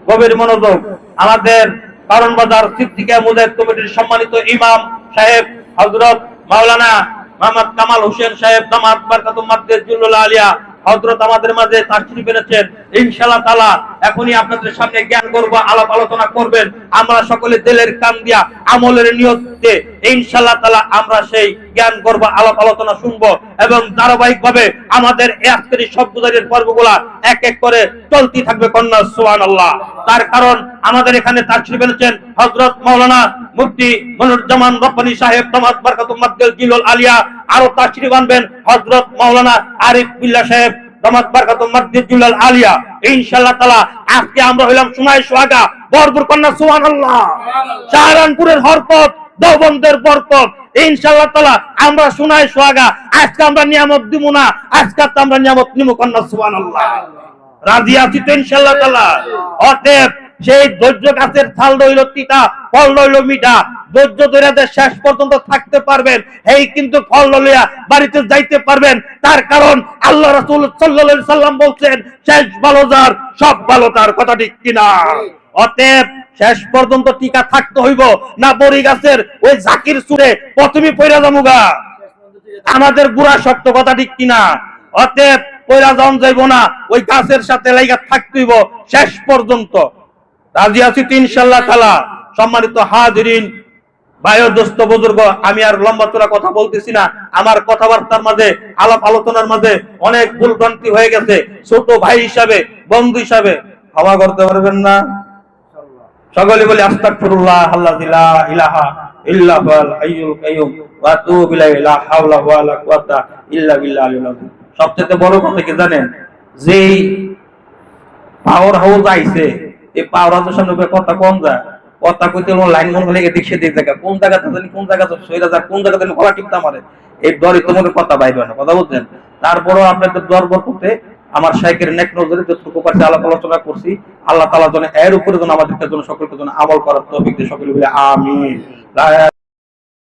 গভীর মনোযোগ। আমাদের কারণ বাজার সিদ্দিকা মুজাহিদ কমিটির সম্মানিত ইমাম সাহেব হযরত মাওলানা মোহাম্মদ কামাল হোসেন সাহেব দামাত বারকাতুম মাদ্দাতুল আলিয়া হযরত আমাদের মাঝে তাশরীফ এনেছেন। ইনশাআল্লাহ তাআলা এখনই আপনাদের সামনে জ্ঞান করব, আলাপ আলোচনা করবেন। আমরা সকলে দিলের কান দিয়া আমলের নিয়তে ইনশাআল্লাহ তাআলা আমরা সেই জ্ঞান করব, আলাপ আলোচনা শুনবো এবং ধারাবাহিকভাবে আমাদের আজকের সব গুজারের পর্বগুলা এক এক করে চলতে থাকবে। কন্যা সুবহানাল্লাহ। তার কারণ আমাদের এখানে তাশরীফ এনেছেন হযরত মাওলানা মুফতি মনিরুজ্জামান রব্বানী সাহেব দামাত বারকাতুম মাদ্দাতুল আলিয়া। আরো তাশরীফ আনবেন হযরত মাওলানা আরিফ বিল্লাহ সাহেব দামাত বারকাতুম মাদ্দাতুল আলিয়া। ইনশাআল্লাহ তাআলা আজকে আমরা হইলাম সময় সোহাগা বরপুর কন্যা। সুবহানাল্লাহ। শাহরানপুরের হরকত, দেওবন্দের বরকত। ইনশাআল্লাহ তাআলা আমরা সোনায় সোহাগা। আজকে আমরা নিয়ামত দিব না, আজকে তো আমরা নিয়ামত নিব। কন্যা সুবহানাল্লাহ। রাজি আছি তো ইনশাআল্লাহ তাআলা? অতএব সেই ধৈর্য গাছের ছাল রইল তিতা, ফল রইল মিঠা। ধৈর্য ধরে শেষ পর্যন্ত থাকতে পারবেন, এই কিন্তু ফল লইয়া বাড়িতে যাইতে পারবেন। তার কারণ আল্লাহ রাসূল সাল্লাল্লাহু আলাইহি সাল্লাম বলছেন শেষ ভালো যার সব ভালো তার। কথা ঠিক কিনা? অতএব শেষ পর্যন্ত টিকা থাকতে হইব না বড়ি গাছের ওই জাকির চুড়ে প্রথমে পয়রা যামুগা আমাদের গুড়া শক্ত। কথা ঠিক কিনা? অতএব পয়রা যাওন যাইব না, ওই গাছের সাথে লাইগা থাকতে হইব শেষ পর্যন্ত। রাজি আছি তো ইনশাআল্লাহ তাআলা? সম্মানিত হাজিরিন, ভাই ও দোস্ত বুজুর্গ, আমি আর লম্বা চড়া কথা বলতেছি না। আমার কথাবার্তার মাঝে আলাপ আলোচনার মাঝে অনেক ভুল ভ্রান্তি হয়ে গেছে। ছোট ভাই হিসাবে বন্ধু হিসাবে ক্ষমা করতে পারবেন না? সকলে বলি আস্তাগফিরুল্লাহ আল্লাযী লা ইলাহা ইল্লা হুয়াল হাইয়ুল কাইয়্যুম ওয়া আতুবু ইলাইহি লা হাওলা ওয়া লা কুওয়াতা ইল্লা বিল্লাহিল আযীম। সবচেয়ে বড় কথা কি জানেন? যেই পাওয়ার হাউস আইছে এই পাওরাজের সামনে কথা কম যায়, কথা কইতে লাইন মনে হলে এদিক সেদিক জায়গা কোন জায়গাতে জানি কোন জায়গাতে সইরা যায় কোন জায়গাতে গলা টিপতে মারে, এই দরই তোমাদের কথা বাইরে না, কথা বলছেন। তারপরেও আপনাদের দর বরকতে আমার শাইখের নেক নজরে যতটুকু পারছি আলাপ আলোচনা করছি, আল্লাহ তাআলা যেন এর উপরে যেন আমাদেরকে যেন সকলকে যেন আমল করার তৌফিক দিয়ে সকলে বলে আমিন।